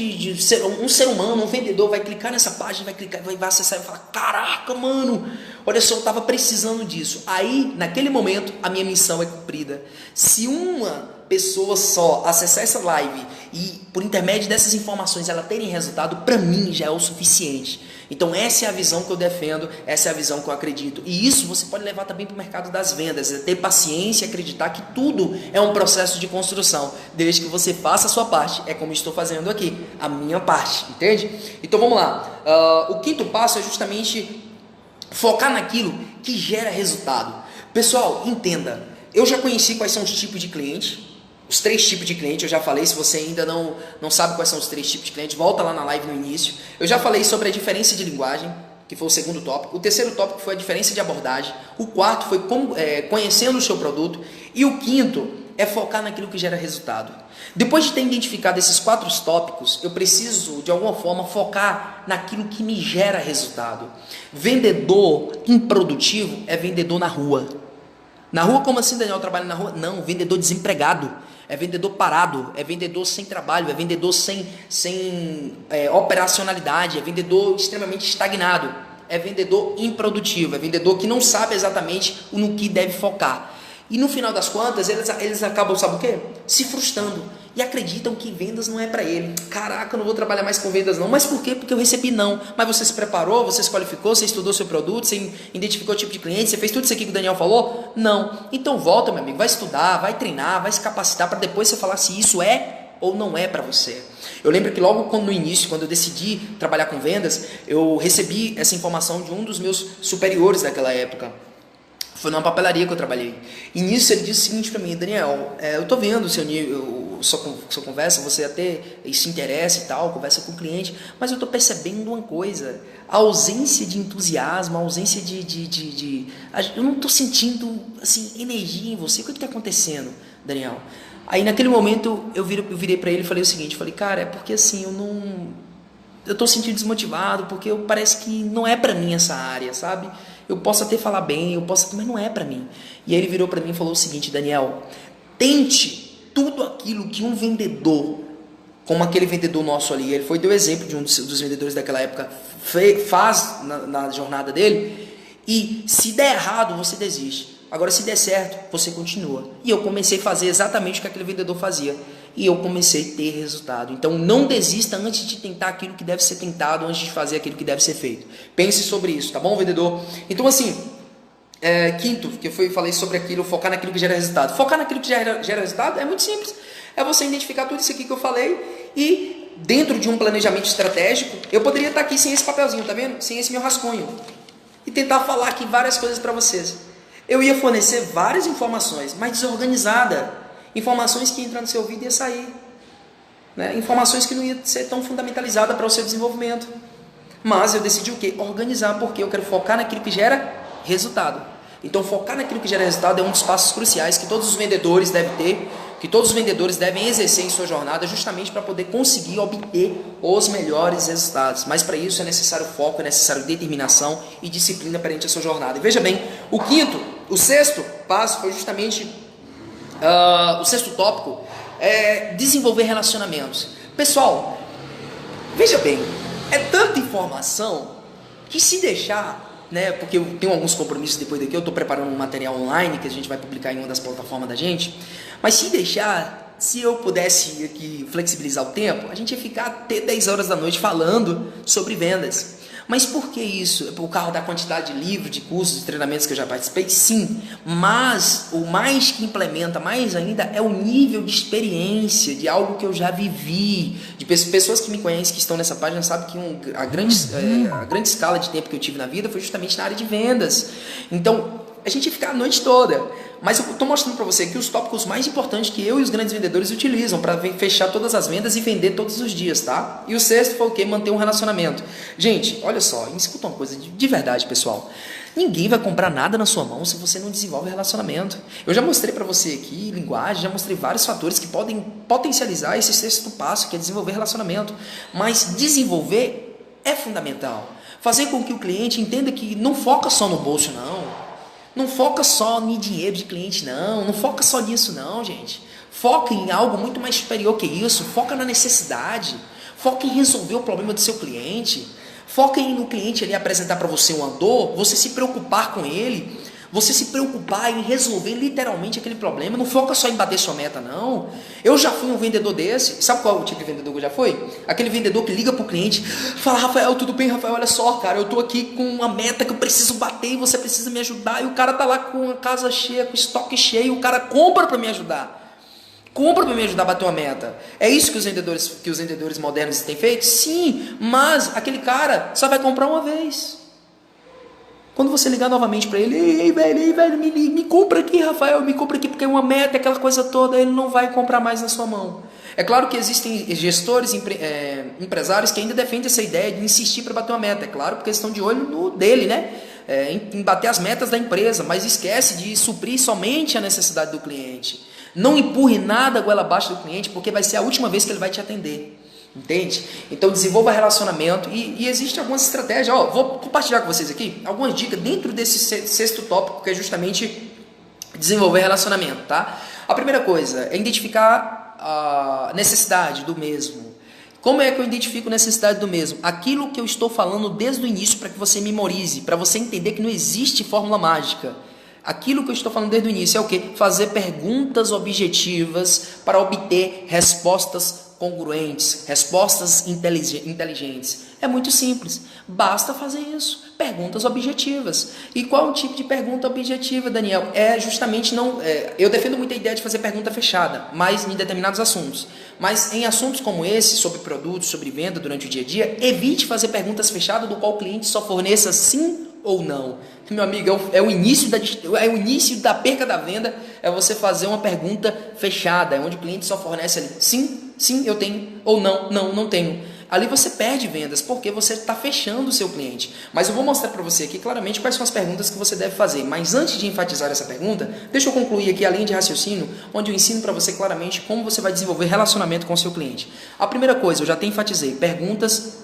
um ser humano, um vendedor vai clicar nessa página, vai acessar e vai falar, caraca, mano, olha só, eu estava precisando disso. Aí, naquele momento, a minha missão é cumprida. Se uma pessoa só acessar essa live e, por intermédio dessas informações, ela terem resultado, para mim já é o suficiente. Então essa é a visão que eu defendo, essa é a visão que eu acredito. E isso você pode levar também para o mercado das vendas, é ter paciência e acreditar que tudo é um processo de construção, desde que você faça a sua parte. É como estou fazendo aqui, a minha parte, entende? Então vamos lá. O quinto passo é justamente focar naquilo que gera resultado. Pessoal, entenda, eu já conheci quais são os tipos de cliente. Os 3 tipos de cliente, eu já falei. Se você ainda não sabe quais são os 3 tipos de cliente, volta lá na live no início. Eu já falei sobre a diferença de linguagem, que foi o segundo tópico. O terceiro tópico foi a diferença de abordagem. O quarto foi conhecendo o seu produto. E o quinto é focar naquilo que gera resultado. Depois de ter identificado esses 4 tópicos, eu preciso, de alguma forma, focar naquilo que me gera resultado. Vendedor improdutivo é vendedor na rua. Na rua, como assim, Daniel? Eu trabalho na rua? Não, vendedor desempregado. É vendedor parado, é vendedor sem trabalho, é vendedor sem operacionalidade, é vendedor extremamente estagnado, é vendedor improdutivo, é vendedor que não sabe exatamente no que deve focar. E no final das contas, eles acabam, sabe o quê? Se frustrando e acreditam que vendas não é para ele. Caraca, eu não vou trabalhar mais com vendas não. Mas por quê? Porque eu recebi não. Mas você se preparou, você se qualificou, você estudou seu produto, você identificou o tipo de cliente, você fez tudo isso aqui que o Daniel falou? Não. Então volta, meu amigo, vai estudar, vai treinar, vai se capacitar para depois você falar se isso é ou não é para você. Eu lembro que logo no início, quando eu decidi trabalhar com vendas, eu recebi essa informação de um dos meus superiores daquela época. Foi numa papelaria que eu trabalhei. E nisso ele disse o seguinte para mim: Daniel, eu tô vendo o seu nível, sua conversa, você até se interessa e tal, conversa com o cliente, mas eu tô percebendo uma coisa, a ausência de entusiasmo, a ausência eu não tô sentindo assim, energia em você. O que está acontecendo, Daniel? Aí naquele momento eu virei para ele e falei o seguinte, cara, é porque assim, eu tô sentindo desmotivado, porque parece que não é para mim essa área, sabe? Eu posso até falar bem, mas não é para mim. E aí ele virou para mim e falou o seguinte: Daniel, tente tudo aquilo que um vendedor, como aquele vendedor nosso ali, ele deu exemplo de um dos vendedores daquela época, faz na jornada dele, e se der errado, você desiste. Agora, se der certo, você continua. E eu comecei a fazer exatamente o que aquele vendedor fazia. E eu comecei a ter resultado. Então, não desista antes de tentar aquilo que deve ser tentado, antes de fazer aquilo que deve ser feito. Pense sobre isso, tá bom, vendedor? Então, assim, quinto, que eu falei sobre aquilo, focar naquilo que gera resultado. Focar naquilo que gera resultado é muito simples. É você identificar tudo isso aqui que eu falei e, dentro de um planejamento estratégico, eu poderia estar aqui sem esse papelzinho, tá vendo? Sem esse meu rascunho. E tentar falar aqui várias coisas para vocês. Eu ia fornecer várias informações, mas desorganizada. Informações que entram no seu ouvido e ia sair. Né? Informações que não iam ser tão fundamentalizadas para o seu desenvolvimento. Mas eu decidi o quê? Organizar, porque eu quero focar naquilo que gera resultado. Então, focar naquilo que gera resultado é um dos passos cruciais que todos os vendedores devem ter, que todos os vendedores devem exercer em sua jornada, justamente para poder conseguir obter os melhores resultados. Mas para isso é necessário foco, é necessário determinação e disciplina perante a sua jornada. E veja bem, o sexto passo foi justamente, o sexto tópico é desenvolver relacionamentos. Pessoal, veja bem, é tanta informação que se deixar, né, porque eu tenho alguns compromissos depois daqui, eu estou preparando um material online que a gente vai publicar em uma das plataformas da gente, mas se deixar, se eu pudesse aqui flexibilizar o tempo, a gente ia ficar até 10 horas da noite falando sobre vendas. Mas por que isso? É por causa da quantidade de livros, de cursos, de treinamentos que eu já participei? Sim, mas o mais que implementa, mais ainda, é o nível de experiência, de algo que eu já vivi, de pessoas que me conhecem, que estão nessa página, sabem que a grande escala de tempo que eu tive na vida foi justamente na área de vendas. Então, a gente ia ficar a noite toda. Mas eu estou mostrando para você aqui os tópicos mais importantes que eu e os grandes vendedores utilizam para fechar todas as vendas e vender todos os dias, tá? E o sexto foi o quê? Manter um relacionamento. Gente, olha só, escuta uma coisa de verdade, pessoal. Ninguém vai comprar nada na sua mão se você não desenvolve relacionamento. Eu já mostrei para você aqui linguagem, já mostrei vários fatores que podem potencializar esse sexto passo, que é desenvolver relacionamento. Mas desenvolver é fundamental. Fazer com que o cliente entenda que não foca só no bolso, não. Não foca só no dinheiro de cliente, não. Não foca só nisso, não, gente. Foca em algo muito mais superior que isso. Foca na necessidade. Foca em resolver o problema do seu cliente. Foca em no cliente ali apresentar para você uma dor, você se preocupar com ele, você se preocupar em resolver literalmente aquele problema. Não foca só em bater sua meta, não. Eu já fui um vendedor desse. Sabe qual é o tipo de vendedor que eu já fui? Aquele vendedor que liga pro cliente, fala: Rafael, tudo bem, Rafael? Olha só, cara, eu tô aqui com uma meta que eu preciso bater e você precisa me ajudar. E o cara tá lá com a casa cheia, com o estoque cheio, o cara compra para me ajudar. Compra para me ajudar a bater uma meta. É isso que os vendedores modernos têm feito? Sim, mas aquele cara só vai comprar uma vez. Quando você ligar novamente para ele, ei velho, me compra aqui, Rafael, me compra aqui, porque é uma meta, aquela coisa toda, ele não vai comprar mais na sua mão. É claro que existem gestores, empresários que ainda defendem essa ideia de insistir para bater uma meta. É claro, porque eles estão de olho no dele, né? Em bater as metas da empresa, mas esquece de suprir somente a necessidade do cliente. Não empurre nada goela abaixo do cliente, porque vai ser a última vez que ele vai te atender. Entende? Então desenvolva relacionamento e existem algumas estratégias. Vou compartilhar com vocês aqui algumas dicas dentro desse sexto tópico, que é justamente desenvolver relacionamento, tá? A primeira coisa é identificar a necessidade do mesmo. Como é que eu identifico a necessidade do mesmo? Aquilo que eu estou falando desde o início, para que você memorize, para você entender que não existe fórmula mágica. Aquilo que eu estou falando desde o início é o quê? Fazer perguntas objetivas para obter respostas congruentes, respostas inteligentes. É muito simples, basta fazer isso. Perguntas objetivas. E qual o tipo de pergunta objetiva, Daniel? É justamente eu defendo muito a ideia de fazer pergunta fechada, mas em determinados assuntos. Mas em assuntos como esse, sobre produtos, sobre venda durante o dia a dia, evite fazer perguntas fechadas do qual o cliente só forneça sim ou não. Meu amigo, é o início da perca da venda, é você fazer uma pergunta fechada, onde o cliente só fornece ali sim, eu tenho, ou não tenho. Ali você perde vendas, porque você está fechando o seu cliente. Mas eu vou mostrar para você aqui claramente quais são as perguntas que você deve fazer. Mas antes de enfatizar essa pergunta, deixa eu concluir aqui a linha de raciocínio, onde eu ensino para você claramente como você vai desenvolver relacionamento com o seu cliente. A primeira coisa, eu já até enfatizei, perguntas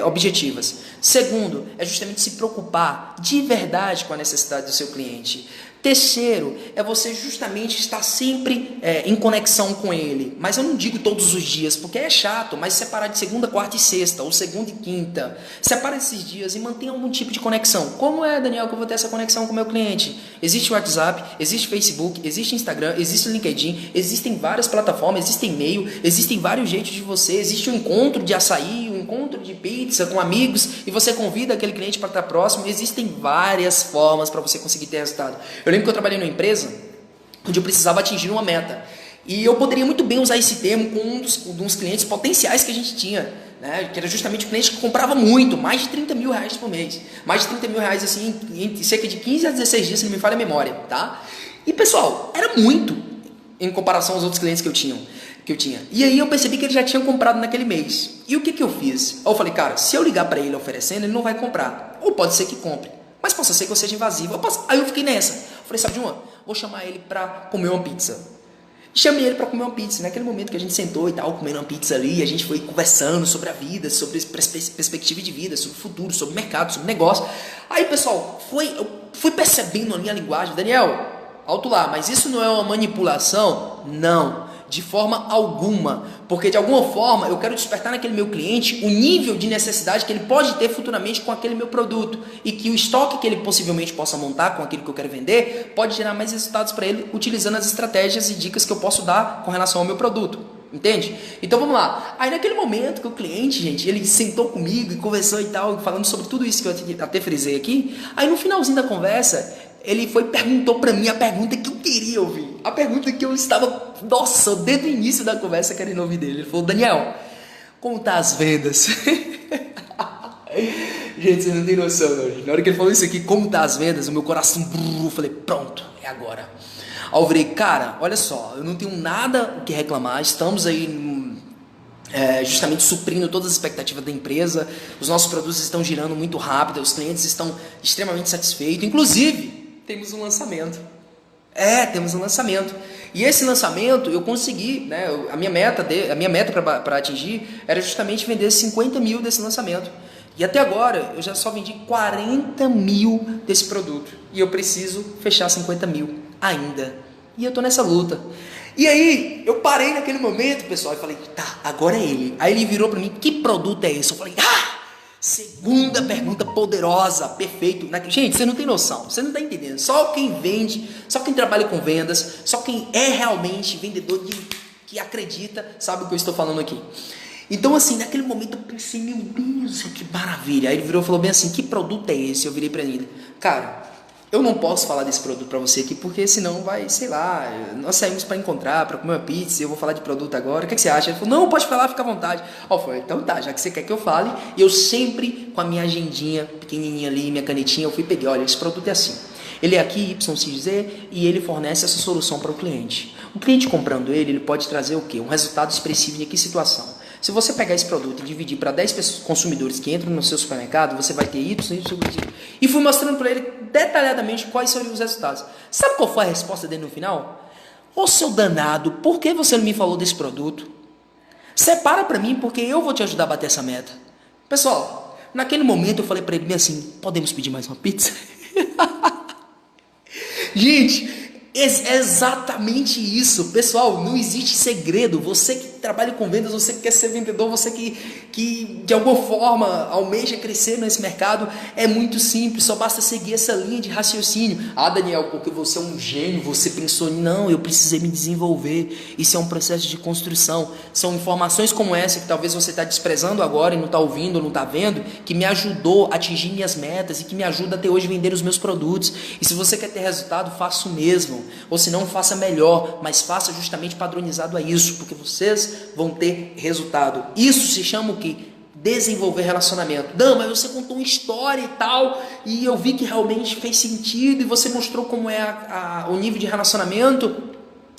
objetivas. Segundo, é justamente se preocupar de verdade com a necessidade do seu cliente. Terceiro, é você justamente estar sempre em conexão com ele. Mas eu não digo todos os dias, porque é chato, mas separar de segunda, quarta e sexta, ou segunda e quinta. Separa esses dias e mantenha algum tipo de conexão. Como é, Daniel, que eu vou ter essa conexão com o meu cliente? Existe WhatsApp, existe Facebook, existe Instagram, existe LinkedIn, existem várias plataformas, existe e-mail, existem vários jeitos de você, existe um encontro de açaí, um encontro de pizza com amigos, e você convida aquele cliente para estar próximo. Existem várias formas para você conseguir ter resultado. Eu lembro que eu trabalhei numa empresa onde eu precisava atingir uma meta. E eu poderia muito bem usar esse termo com um dos clientes potenciais que a gente tinha, né? Que era justamente o cliente que comprava muito, mais de 30 mil reais por mês. Mais de 30 mil reais assim, em cerca de 15 a 16 dias, se não me falha a memória. Tá? E pessoal, era muito em comparação aos outros clientes que eu tinha. E aí eu percebi que ele já tinha comprado naquele mês. E o que eu fiz? Eu falei, cara, se eu ligar para ele oferecendo, ele não vai comprar. Ou pode ser que compre. Mas pode ser que eu seja invasivo. Aí eu fiquei nessa. Falei, sabe de uma? Vou chamar ele para comer uma pizza. Chamei ele para comer uma pizza. Naquele momento que a gente sentou e tal, comendo uma pizza ali, a gente foi conversando sobre a vida, sobre perspectiva de vida, sobre o futuro, sobre o mercado, sobre o negócio. Aí, pessoal, eu fui percebendo ali a linguagem. Daniel, alto lá, mas isso não é uma manipulação? Não. De forma alguma, porque de alguma forma eu quero despertar naquele meu cliente o nível de necessidade que ele pode ter futuramente com aquele meu produto, e que o estoque que ele possivelmente possa montar com aquilo que eu quero vender pode gerar mais resultados para ele, utilizando as estratégias e dicas que eu posso dar com relação ao meu produto. Entende? Então vamos lá. Aí naquele momento que o cliente, gente, ele sentou comigo e conversou e tal, falando sobre tudo isso que eu até frisei aqui. Aí no finalzinho da conversa, ele perguntou para mim a pergunta que eu queria ouvir. A pergunta que eu estava, desde o início da conversa querendo ouvir dele. Ele falou, Daniel, como tá as vendas? Gente, vocês não tem noção, não. Na hora que ele falou isso aqui, como tá as vendas, o meu coração, eu falei, pronto, é agora. Aí eu falei, cara, olha só, eu não tenho nada o que reclamar, estamos aí justamente suprindo todas as expectativas da empresa, os nossos produtos estão girando muito rápido, os clientes estão extremamente satisfeitos, inclusive temos um lançamento. Temos um lançamento. E esse lançamento eu consegui, né? A minha meta para atingir era justamente vender 50 mil desse lançamento. E até agora eu já só vendi 40 mil desse produto. E eu preciso fechar 50 mil ainda. E eu tô nessa luta. E aí eu parei naquele momento, pessoal, e falei, tá, agora é ele. Aí ele virou pra mim, que produto é esse? Eu falei, segunda pergunta poderosa, perfeito. Gente, você não tem noção, você não tá entendendo. Só quem vende, só quem trabalha com vendas, só quem é realmente vendedor que acredita, sabe o que eu estou falando aqui. Então assim, naquele momento eu pensei, meu Deus, que maravilha. Aí ele virou e falou bem assim, que produto é esse? Eu virei pra ele, cara, eu não posso falar desse produto pra você aqui, porque senão vai, sei lá, nós saímos pra encontrar, pra comer uma pizza, eu vou falar de produto agora, o que você acha? Ele falou, não, pode falar, fica à vontade. Eu falei, então tá, já que você quer que eu fale, e eu sempre com a minha agendinha pequenininha ali, minha canetinha, eu fui peguei, olha, esse produto é assim. Ele é aqui, YXZ, e ele fornece essa solução para o cliente. O cliente comprando ele pode trazer o quê? Um resultado expressivo em que situação? Se você pegar esse produto e dividir para 10 consumidores que entram no seu supermercado, você vai ter Y. E fui mostrando para ele detalhadamente quais seriam os resultados. Sabe qual foi a resposta dele no final? Ô seu danado, por que você não me falou desse produto? Separa para mim, porque eu vou te ajudar a bater essa meta. Pessoal, naquele momento eu falei para ele bem assim, podemos pedir mais uma pizza? Gente, é exatamente isso, pessoal, não existe segredo. Você que trabalha com vendas, você que quer ser vendedor, você que de alguma forma almeja crescer nesse mercado, é muito simples, só basta seguir essa linha de raciocínio. Daniel, porque você é um gênio, você pensou, não, eu precisei me desenvolver, isso é um processo de construção, são informações como essa que talvez você está desprezando agora e não está ouvindo, ou não está vendo, que me ajudou a atingir minhas metas e que me ajuda até hoje a vender os meus produtos. E se você quer ter resultado, faça o mesmo, ou se não, faça melhor, mas faça justamente padronizado a isso, porque vocês vão ter resultado. Isso se chama o quê? Desenvolver relacionamento. Não, mas você contou uma história e tal, e eu vi que realmente fez sentido, e você mostrou como é o nível de relacionamento,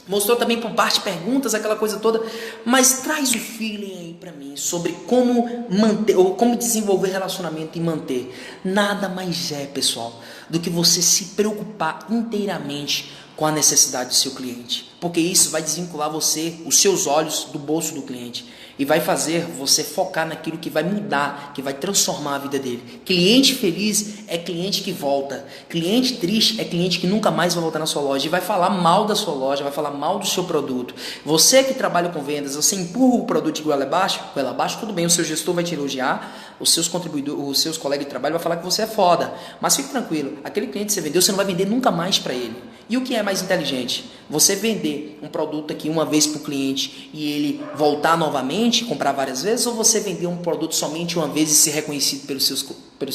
mostrou também por parte perguntas, aquela coisa toda, mas traz o feeling aí pra mim sobre como manter, ou como desenvolver relacionamento e manter. Nada mais é, pessoal, do que você se preocupar inteiramente com a necessidade do seu cliente, porque isso vai desvincular você, os seus olhos do bolso do cliente, e vai fazer você focar naquilo que vai mudar, que vai transformar a vida dele. Cliente feliz é cliente que volta. Cliente triste é cliente que nunca mais vai voltar na sua loja e vai falar mal da sua loja, vai falar mal do seu produto. Você que trabalha com vendas, você empurra o produto de goela abaixo, tudo bem, o seu gestor vai te elogiar, os seus contribuidores, os seus colegas de trabalho vão falar que você é foda. Mas fique tranquilo, aquele cliente que você vendeu, você não vai vender nunca mais para ele. E o que é mais inteligente? Você vender um produto aqui uma vez para o cliente e ele voltar novamente, comprar várias vezes, ou você vender um produto somente uma vez e ser reconhecido pelos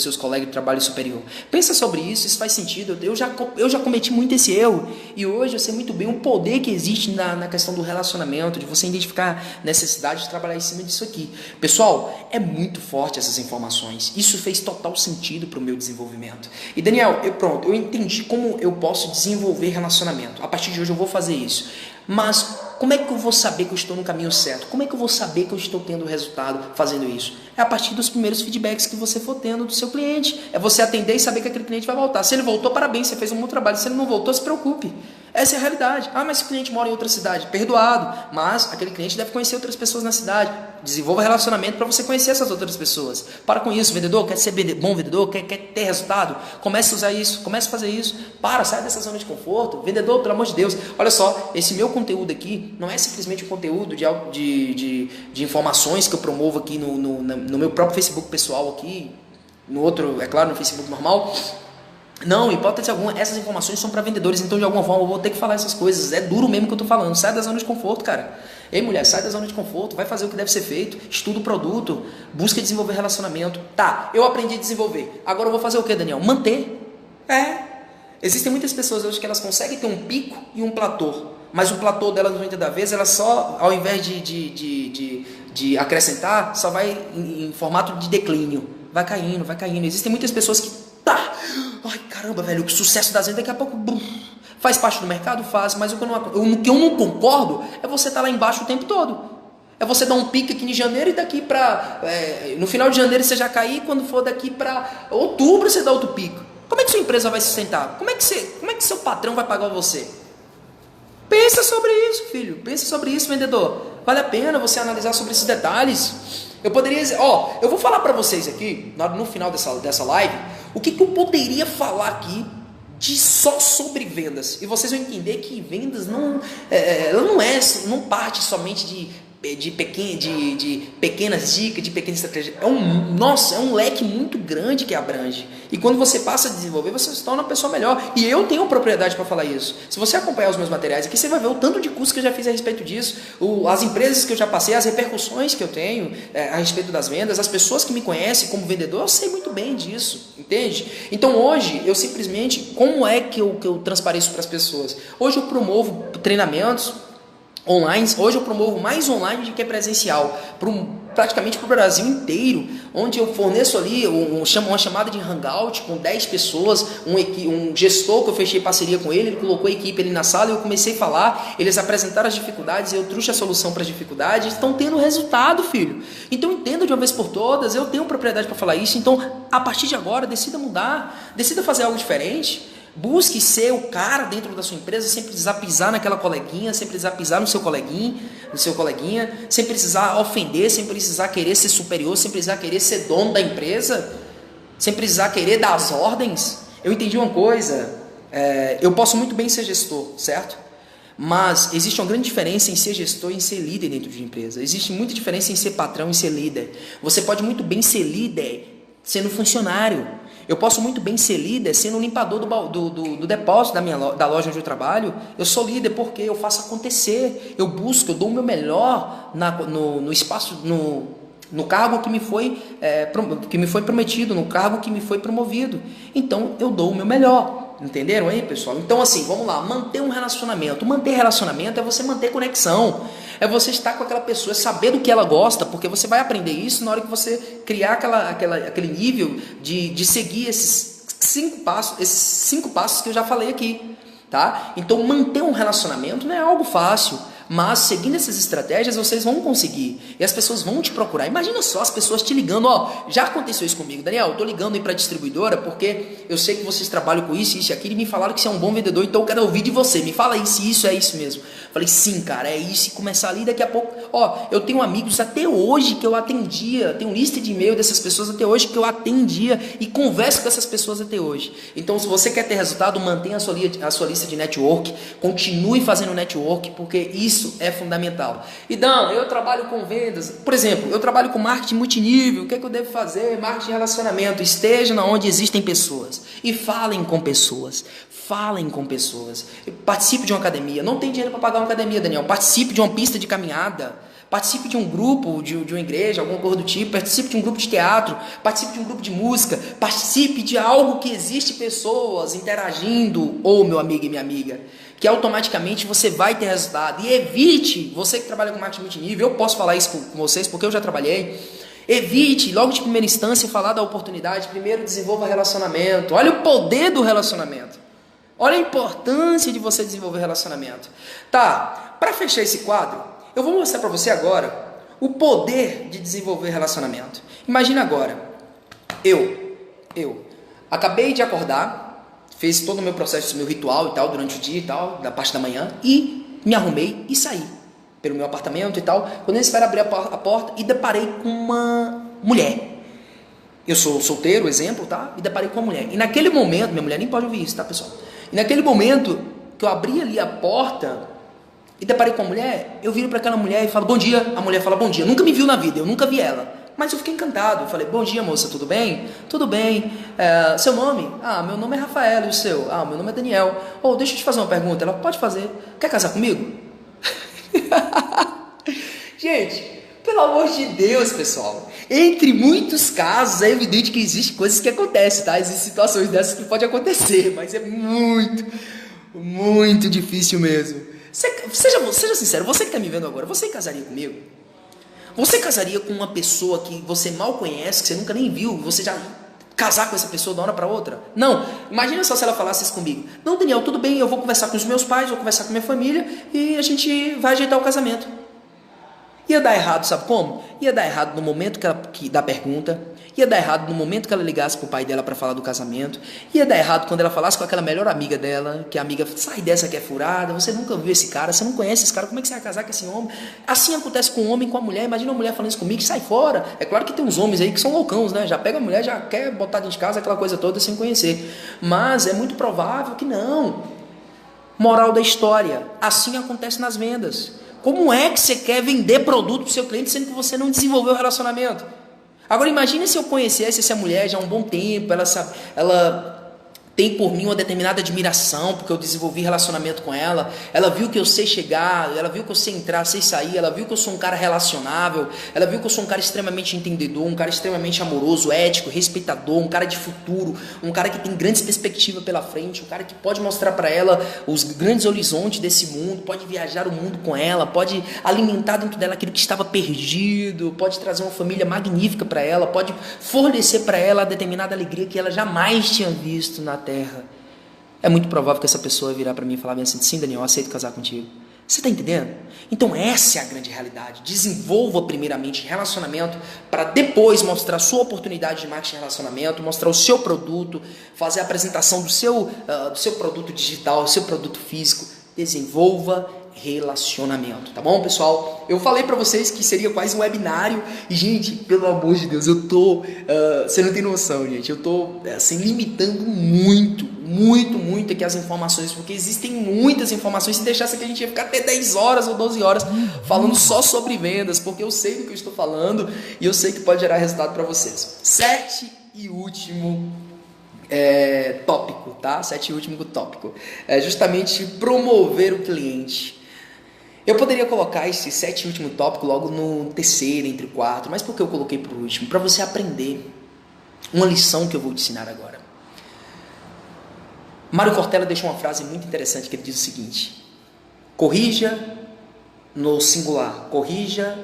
seus colegas de trabalho superior? Pensa sobre isso faz sentido. Eu já cometi muito esse erro e hoje eu sei muito bem o poder que existe na questão do relacionamento, de você identificar necessidade de trabalhar em cima disso aqui. Pessoal, é muito forte essas informações. Isso fez total sentido para o meu desenvolvimento. E Daniel, eu entendi como eu posso desenvolver relacionamento. A partir de hoje eu vou fazer isso. Mas como é que eu vou saber que eu estou no caminho certo? Como é que eu vou saber que eu estou tendo resultado fazendo isso? É a partir dos primeiros feedbacks que você for tendo do seu cliente. É você atender e saber que aquele cliente vai voltar. Se ele voltou, parabéns, você fez um bom trabalho. Se ele não voltou, se preocupe. Essa é a realidade. Mas se o cliente mora em outra cidade, perdoado. Mas aquele cliente deve conhecer outras pessoas na cidade. Desenvolva relacionamento para você conhecer essas outras pessoas. Para com isso, vendedor. Quer ser bom vendedor? Quer ter resultado? Comece a usar isso. Comece a fazer isso. Sai dessa zona de conforto. Vendedor, pelo amor de Deus. Olha só, esse meu conteúdo aqui não é simplesmente um conteúdo de informações que eu promovo aqui no meu próprio Facebook pessoal aqui. No outro, é claro, no Facebook normal. Não, hipótese alguma, essas informações são para vendedores, então de alguma forma eu vou ter que falar essas coisas. É duro mesmo que eu tô falando. Sai da zona de conforto, cara. Ei, mulher, sai da zona de conforto, vai fazer o que deve ser feito, estuda o produto, busca desenvolver relacionamento. Tá, eu aprendi a desenvolver. Agora eu vou fazer o que, Daniel? Manter. Existem muitas pessoas hoje que elas conseguem ter um pico e um platô, mas o platô delas, muitas das vezes, ela só, ao invés de acrescentar, só vai em formato de declínio. Vai caindo, vai caindo. Existem muitas pessoas que ai, caramba, velho, o sucesso das vendas daqui a pouco faz parte do mercado? Faz, mas o que eu não concordo é você estar lá embaixo o tempo todo. É você dar um pique aqui em janeiro e daqui para... no final de janeiro você já cair, quando for daqui para outubro você dá outro pico. Como é que sua empresa vai se sustentar? Como é que seu patrão vai pagar você? Pensa sobre isso, filho. Pensa sobre isso, vendedor. Vale a pena você analisar sobre esses detalhes. Eu poderia dizer, ó, eu vou falar para vocês aqui, no final dessa live, o que eu poderia falar aqui de só sobre vendas. E vocês vão entender que vendas não parte somente de pequenas dicas, de pequenas estratégias. É um leque muito grande que abrange. E quando você passa a desenvolver, você se torna uma pessoa melhor. E eu tenho propriedade para falar isso. Se você acompanhar os meus materiais aqui, você vai ver o tanto de curso que eu já fiz a respeito disso, as empresas que eu já passei, as repercussões que eu tenho a respeito das vendas, as pessoas que me conhecem como vendedor, eu sei muito bem disso, entende? Então hoje, eu simplesmente, como é que eu transpareço para as pessoas? Hoje eu promovo treinamentos online. Hoje eu promovo mais online do que presencial, praticamente para o Brasil inteiro, onde eu forneço ali uma chamada de hangout com 10 pessoas, um gestor que eu fechei parceria com ele colocou a equipe ali na sala e eu comecei a falar, eles apresentaram as dificuldades, eu trouxe a solução para as dificuldades, estão tendo resultado, filho. Então entenda de uma vez por todas, eu tenho propriedade para falar isso, então a partir de agora decida mudar, decida fazer algo diferente. Busque ser o cara dentro da sua empresa, sem precisar pisar naquela coleguinha, sem precisar pisar no seu coleguinha, sem precisar ofender, sem precisar querer ser superior, sem precisar querer ser dono da empresa, sem precisar querer dar as ordens. Eu entendi uma coisa, eu posso muito bem ser gestor, certo? Mas existe uma grande diferença em ser gestor e em ser líder dentro de uma empresa. Existe muita diferença em ser patrão e ser líder. Você pode muito bem ser líder sendo funcionário. Eu posso muito bem ser líder sendo um limpador do depósito da loja onde eu trabalho. Eu sou líder porque eu faço acontecer. Eu busco, eu dou o meu melhor no espaço, no cargo que me foi prometido, no cargo que me foi promovido. Então eu dou o meu melhor. Entenderam aí, pessoal? Então assim, vamos lá, manter um relacionamento. Manter relacionamento é você manter conexão. É você estar com aquela pessoa, saber do que ela gosta, porque você vai aprender isso na hora que você criar aquele nível de seguir esses cinco passos que eu já falei aqui, tá? Então manter um relacionamento não é algo fácil, mas seguindo essas estratégias vocês vão conseguir e as pessoas vão te procurar. Imagina só as pessoas te ligando, ó, já aconteceu isso comigo, Daniel, eu tô ligando aí para distribuidora porque eu sei que vocês trabalham com isso e aquilo e me falaram que você é um bom vendedor, então eu quero ouvir de você, me fala aí se isso é isso mesmo. Falei, sim, cara, é isso, e começar ali daqui a pouco, ó, eu tenho amigos até hoje que eu atendia, tenho lista de e-mail dessas pessoas até hoje que eu atendia e converso com essas pessoas até hoje. Então se você quer ter resultado, mantenha a sua lista de network, continue fazendo network, porque isso é fundamental. E Dan, eu trabalho com vendas, por exemplo, eu trabalho com marketing multinível, o que é que eu devo fazer? Marketing de relacionamento, esteja onde existem pessoas e falem com pessoas. Falem com pessoas, participe de uma academia. Não tem dinheiro para pagar uma academia, Daniel. Participe de uma pista de caminhada, participe de um grupo, de uma igreja, alguma coisa do tipo, participe de um grupo de teatro, participe de um grupo de música, participe de algo que existe pessoas interagindo, ou meu amigo e minha amiga, que automaticamente você vai ter resultado. E evite, você que trabalha com marketing multinível, eu posso falar isso com vocês porque eu já trabalhei. Evite, logo de primeira instância, falar da oportunidade. Primeiro desenvolva relacionamento. Olha o poder do relacionamento. Olha a importância de você desenvolver relacionamento. Tá, para fechar esse quadro, eu vou mostrar para você agora o poder de desenvolver relacionamento. Imagina agora, eu acabei de acordar, fiz todo o meu processo, meu ritual e tal, durante o dia e tal, da parte da manhã, e me arrumei e saí pelo meu apartamento e tal. Quando eu espero abrir a porta e deparei com uma mulher. Eu sou solteiro, exemplo, tá? E deparei com uma mulher. E naquele momento, minha mulher nem pode ouvir isso, tá, pessoal? E naquele momento que eu abri ali a porta e deparei com a mulher, eu viro para aquela mulher e falo, bom dia. A mulher fala, bom dia. Nunca me viu na vida, eu nunca vi ela. Mas eu fiquei encantado. Eu falei, bom dia, moça, tudo bem? Tudo bem. Seu nome? Ah, meu nome é Rafael. E o seu? Ah, meu nome é Daniel. Oh, deixa eu te fazer uma pergunta. Ela, pode fazer. Quer casar comigo? Gente, pelo amor de Deus, pessoal. Entre muitos casos, é evidente que existem coisas que acontecem, tá? Existem situações dessas que podem acontecer, mas é muito, muito difícil mesmo. Seja sincero, você que está me vendo agora, você casaria comigo? Você casaria com uma pessoa que você mal conhece, que você nunca nem viu, você já casar com essa pessoa de uma hora para outra? Não, imagina só se ela falasse isso comigo. Não, Daniel, tudo bem, eu vou conversar com os meus pais, vou conversar com minha família e a gente vai ajeitar o casamento. Ia dar errado, sabe como? Ia dar errado no momento da pergunta, ia dar errado no momento que ela ligasse pro pai dela para falar do casamento, ia dar errado quando ela falasse com aquela melhor amiga dela, que a amiga, sai dessa que é furada, você nunca viu esse cara, você não conhece esse cara, como é que você vai casar com esse homem? Assim acontece com o homem e com a mulher, imagina uma mulher falando isso comigo, sai fora. É claro que tem uns homens aí que são loucãos, né? Já pega a mulher, já quer botar dentro de casa, aquela coisa toda sem conhecer, mas é muito provável que não. Moral da história, assim acontece nas vendas. Como é que você quer vender produto para o seu cliente sendo que você não desenvolveu o relacionamento? Agora imagine se eu conhecesse essa mulher já há um bom tempo, ela tem por mim uma determinada admiração, porque eu desenvolvi relacionamento com ela, ela viu que eu sei chegar, ela viu que eu sei entrar, sei sair, ela viu que eu sou um cara relacionável, ela viu que eu sou um cara extremamente entendedor, um cara extremamente amoroso, ético, respeitador, um cara de futuro, um cara que tem grandes perspectivas pela frente, um cara que pode mostrar para ela os grandes horizontes desse mundo, pode viajar o mundo com ela, pode alimentar dentro dela aquilo que estava perdido, pode trazer uma família magnífica para ela, pode fornecer para ela a determinada alegria que ela jamais tinha visto na terra. É muito provável que essa pessoa virar para mim e falar bem assim, sim, Daniel, eu aceito casar contigo. Você está entendendo? Então essa é a grande realidade. Desenvolva primeiramente relacionamento para depois mostrar a sua oportunidade de marketing de relacionamento, mostrar o seu produto, fazer a apresentação do seu produto digital, do seu produto físico. Desenvolva relacionamento, tá bom, pessoal? Eu falei pra vocês que seria quase um webinário e, gente, pelo amor de Deus, eu tô, você não tem noção, gente, eu tô, assim, limitando muito aqui as informações, porque existem muitas informações. Se deixasse aqui a gente ia ficar até 10 horas ou 12 horas falando só sobre vendas, porque eu sei do que eu estou falando e eu sei que pode gerar resultado para vocês. 7 e último tópico, tá? 7 e último tópico. É justamente promover o cliente. Eu poderia colocar esse 7 e último tópico logo no terceiro, entre o quarto, mas por que eu coloquei para o último? Para você aprender uma lição que eu vou te ensinar agora. Mário Cortella deixou uma frase muito interessante que ele diz o seguinte: corrija no singular, corrija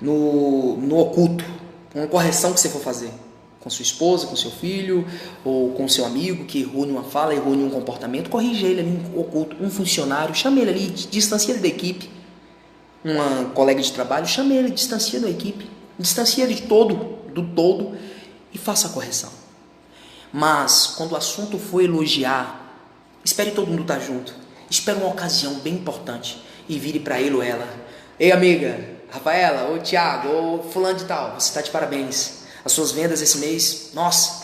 no oculto, uma correção que você for fazer com sua esposa, com seu filho, ou com seu amigo que errou numa fala, errou em um comportamento, corrija ele ali oculto, um funcionário, chame ele ali, distancia ele da equipe, uma colega de trabalho, chame ele, distancia da equipe, distancia ele do todo e faça a correção. Mas, quando o assunto for elogiar, espere todo mundo estar junto, espere uma ocasião bem importante e vire para ele ou ela: ei amiga, Rafaela, ou Thiago, ou fulano de tal, você está de parabéns. As suas vendas esse mês, nossa.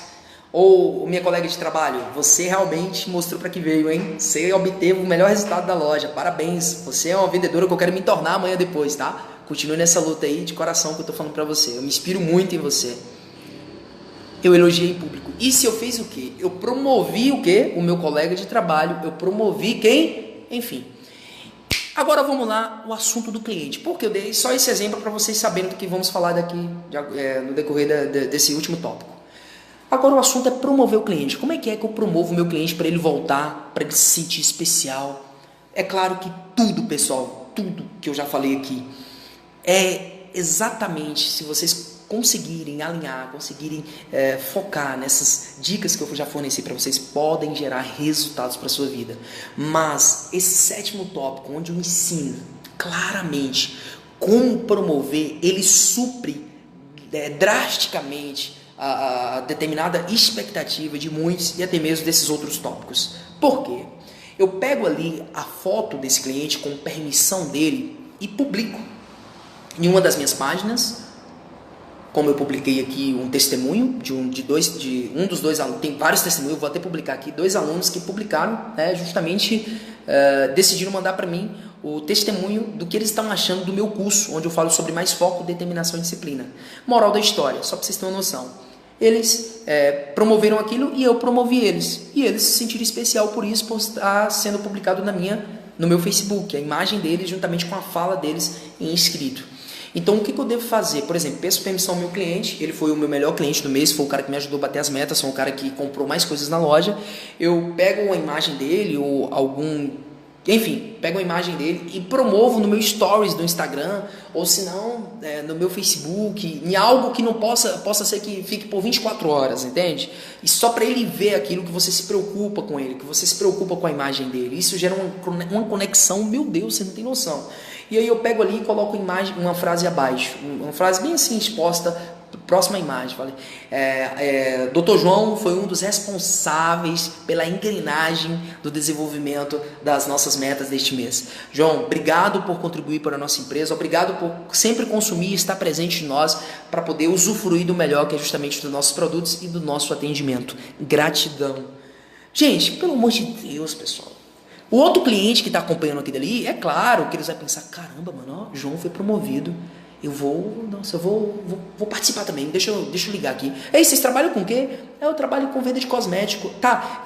Ou minha colega de trabalho, você realmente mostrou para que veio, hein? Você obteve o melhor resultado da loja, parabéns. Você é uma vendedora que eu quero me tornar amanhã depois, tá? Continue nessa luta aí de coração que eu tô falando para você. Eu me inspiro muito em você. Eu elogiei em público. E se eu fiz o quê? Eu promovi o quê? O meu colega de trabalho. Eu promovi quem? Enfim. Agora vamos lá, o assunto do cliente. Porque eu dei só esse exemplo para vocês saberem do que vamos falar daqui no decorrer desse último tópico. Agora o assunto é promover o cliente. Como é que eu promovo o meu cliente para ele voltar, para ele se sentir especial? É claro que tudo, pessoal, tudo que eu já falei aqui é exatamente, se vocês conseguirem alinhar, conseguirem focar nessas dicas que eu já forneci para vocês, podem gerar resultados para a sua vida. Mas esse sétimo tópico, onde eu ensino claramente como promover, ele supre drasticamente a determinada expectativa de muitos e até mesmo desses outros tópicos. Por quê? Eu pego ali a foto desse cliente com permissão dele e publico em uma das minhas páginas. Como eu publiquei aqui um testemunho de um dos dois alunos, tem vários testemunhos, eu vou até publicar aqui, 2 alunos que publicaram, justamente decidiram mandar para mim o testemunho do que eles estão achando do meu curso, onde eu falo sobre mais foco, determinação e disciplina. Moral da história, só para vocês terem uma noção. Eles promoveram aquilo e eu promovi eles. E eles se sentiram especial por isso, por estar sendo publicado no meu Facebook, a imagem deles juntamente com a fala deles em escrito. Então, o que eu devo fazer? Por exemplo, peço permissão ao meu cliente, ele foi o meu melhor cliente do mês, foi o cara que me ajudou a bater as metas, foi o cara que comprou mais coisas na loja. Eu pego a imagem dele ou pego a imagem dele e promovo no meu stories do Instagram, ou se não, no meu Facebook, em algo que não possa ser que fique por 24 horas, entende? E só para ele ver aquilo que você se preocupa com ele, que você se preocupa com a imagem dele. Isso gera uma conexão, meu Deus, você não tem noção. E aí eu pego ali e coloco uma frase abaixo, uma frase bem assim exposta, próxima imagem. Falei, Dr. João foi um dos responsáveis pela engrenagem do desenvolvimento das nossas metas deste mês. João, obrigado por contribuir para a nossa empresa, obrigado por sempre consumir e estar presente em nós para poder usufruir do melhor, que é justamente dos nossos produtos e do nosso atendimento. Gratidão. Gente, pelo amor de Deus, pessoal. O outro cliente que está acompanhando aqui dali, é claro que eles vão pensar, caramba, mano, ó, João foi promovido. Eu vou participar também, deixa eu ligar aqui. Ei, vocês trabalham com o quê? Eu trabalho com venda de cosmético. Tá,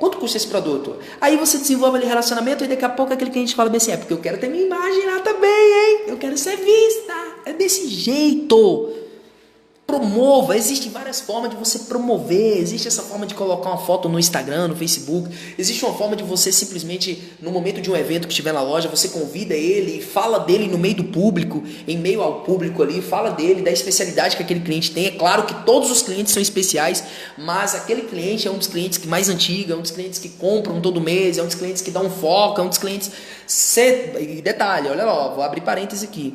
quanto custa esse produto? Aí você desenvolve ali relacionamento e daqui a pouco aquele cliente fala bem assim, porque eu quero ter minha imagem lá também, hein? Eu quero ser vista. É desse jeito. Promova, existem várias formas de você promover, existe essa forma de colocar uma foto no Instagram, no Facebook, existe uma forma de você simplesmente, no momento de um evento que estiver na loja, você convida ele e fala dele no meio do público, em meio ao público ali, fala dele, da especialidade que aquele cliente tem. É claro que todos os clientes são especiais, mas aquele cliente é um dos clientes que mais antigo, é um dos clientes que compram todo mês, é um dos clientes que dá um foco, é um dos clientes... E detalhe, olha lá, vou abrir parênteses aqui.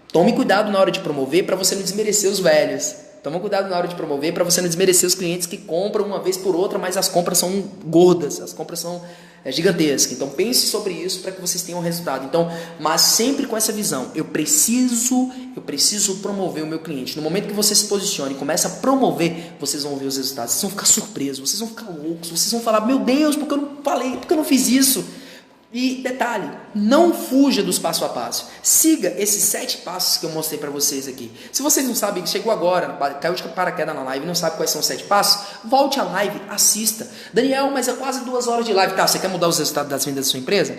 Tome cuidado na hora de promover para você não desmerecer os velhos. Toma cuidado na hora de promover para você não desmerecer os clientes que compram uma vez por outra, mas as compras são gordas, as compras são gigantescas. Então pense sobre isso para que vocês tenham resultado. Então, mas sempre com essa visão, eu preciso promover o meu cliente. No momento que você se posicione e começa a promover, vocês vão ver os resultados. Vocês vão ficar surpresos, vocês vão ficar loucos, vocês vão falar, meu Deus, por que eu não falei, por que eu não fiz isso? E detalhe, não fuja dos passo a passo. Siga esses 7 passos que eu mostrei para vocês aqui. Se vocês não sabem, chegou agora, caiu de paraquedas na live e não sabe quais são os 7 passos, volte à live, assista. Daniel, mas é quase 2 horas de live. Tá, você quer mudar os resultados das vendas da sua empresa?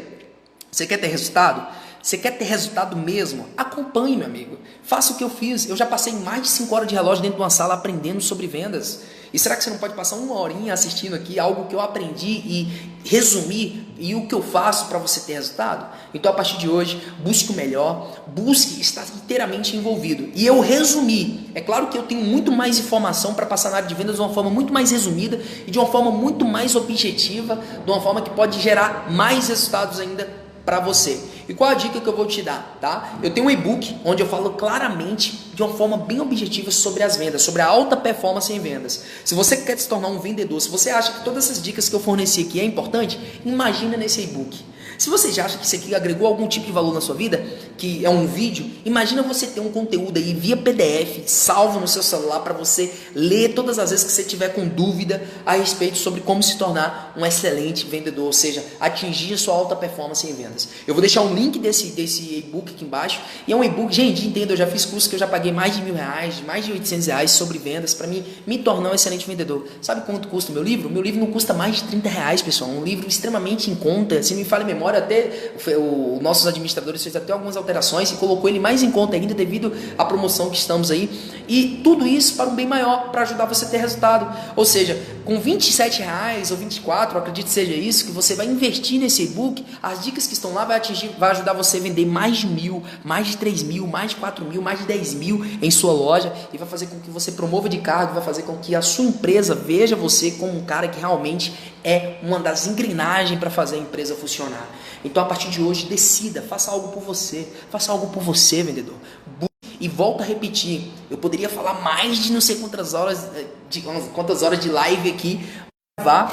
Você quer ter resultado? Você quer ter resultado mesmo? Acompanhe, meu amigo. Faça o que eu fiz. Eu já passei mais de 5 horas de relógio dentro de uma sala aprendendo sobre vendas. E será que você não pode passar 1 horinha assistindo aqui algo que eu aprendi e resumir e o que eu faço para você ter resultado? Então, a partir de hoje, busque o melhor, busque estar inteiramente envolvido. E eu resumi. É claro que eu tenho muito mais informação para passar na área de vendas de uma forma muito mais resumida e de uma forma muito mais objetiva, de uma forma que pode gerar mais resultados ainda para você. E qual a dica que eu vou te dar, tá? Eu tenho um e-book onde eu falo claramente, de uma forma bem objetiva, sobre as vendas, sobre a alta performance em vendas. Se você quer se tornar um vendedor, se você acha que todas essas dicas que eu forneci aqui é importante, imagina nesse e-book. Se você já acha que isso aqui agregou algum tipo de valor na sua vida, que é um vídeo, imagina você ter um conteúdo aí via PDF, salvo no seu celular para você ler todas as vezes que você tiver com dúvida a respeito sobre como se tornar um excelente vendedor, ou seja, atingir a sua alta performance em vendas. Eu vou deixar um link desse e-book aqui embaixo, e é um e-book, gente, entenda, eu já fiz curso que eu já paguei mais de R$1.000, mais de R$800 sobre vendas para me tornar um excelente vendedor. Sabe quanto custa o meu livro? O meu livro não custa mais de R$30, pessoal, um livro extremamente em conta, se não me falha a memória, até nossos administradores fez até algumas alterações e colocou ele mais em conta ainda devido à promoção que estamos aí, e tudo isso para um bem maior, para ajudar você a ter resultado. Ou seja, com R$27 ou R$24, eu acredito que seja isso, que você vai investir nesse e-book, as dicas que estão lá vai ajudar você a vender mais de 1.000, mais de 3.000, mais de 4.000, mais de 10.000 em sua loja, e vai fazer com que você promova de cargo, vai fazer com que a sua empresa veja você como um cara que realmente é uma das engrenagens para fazer a empresa funcionar. Então, a partir de hoje, decida, faça algo por você, vendedor. E volto a repetir, eu poderia falar mais de não sei quantas horas de live aqui,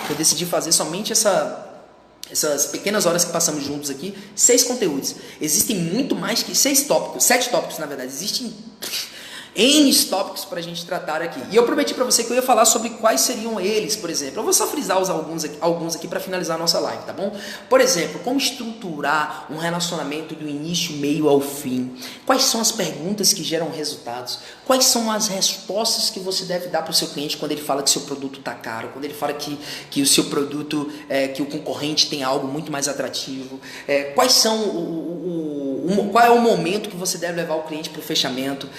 eu decidi fazer somente essas pequenas horas que passamos juntos aqui, 6 conteúdos. Existem muito mais que 6 tópicos, 7 tópicos na verdade, existem N tópicos para a gente tratar aqui. E eu prometi para você que eu ia falar sobre quais seriam eles, por exemplo. Eu vou só frisar alguns aqui para finalizar a nossa live, tá bom? Por exemplo, como estruturar um relacionamento do início, meio ao fim? Quais são as perguntas que geram resultados? Quais são as respostas que você deve dar para o seu cliente quando ele fala que seu produto está caro? Quando ele fala que o seu produto, que o concorrente tem algo muito mais atrativo? Quais são qual é o momento que você deve levar o cliente para o fechamento,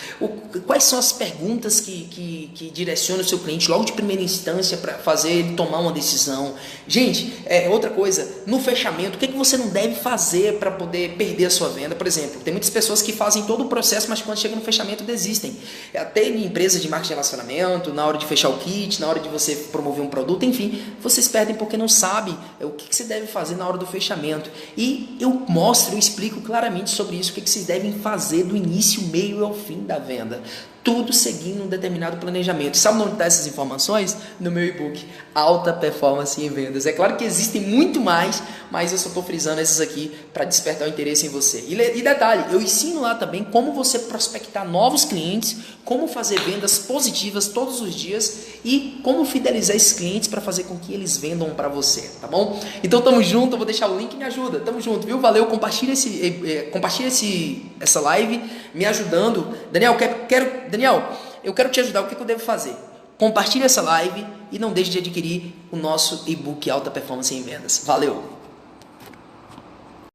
quais são as perguntas que direcionam o seu cliente logo de primeira instância para fazer ele tomar uma decisão. Gente, outra coisa, no fechamento, o que você não deve fazer para poder perder a sua venda? Por exemplo, tem muitas pessoas que fazem todo o processo, mas quando chega no fechamento desistem. Até em empresas de marketing de relacionamento, na hora de fechar o kit, na hora de você promover um produto, enfim, vocês perdem porque não sabem o que você deve fazer na hora do fechamento. E eu mostro, eu explico claramente sobre isso, o que vocês devem fazer do início, meio e ao fim da venda. Tudo seguindo um determinado planejamento. Sabe onde estão essas informações? No meu e-book, Alta Performance em Vendas. É claro que existem muito mais, mas eu só estou frisando esses aqui para despertar o interesse em você. E detalhe, eu ensino lá também como você prospectar novos clientes, como fazer vendas positivas todos os dias e como fidelizar esses clientes para fazer com que eles vendam para você, tá bom? Então tamo junto, eu vou deixar o link e me ajuda. Tamo junto, viu? Valeu, compartilha essa live me ajudando. Daniel, eu quero te ajudar. O que eu devo fazer? Compartilhe essa live e não deixe de adquirir o nosso e-book Alta Performance em Vendas. Valeu!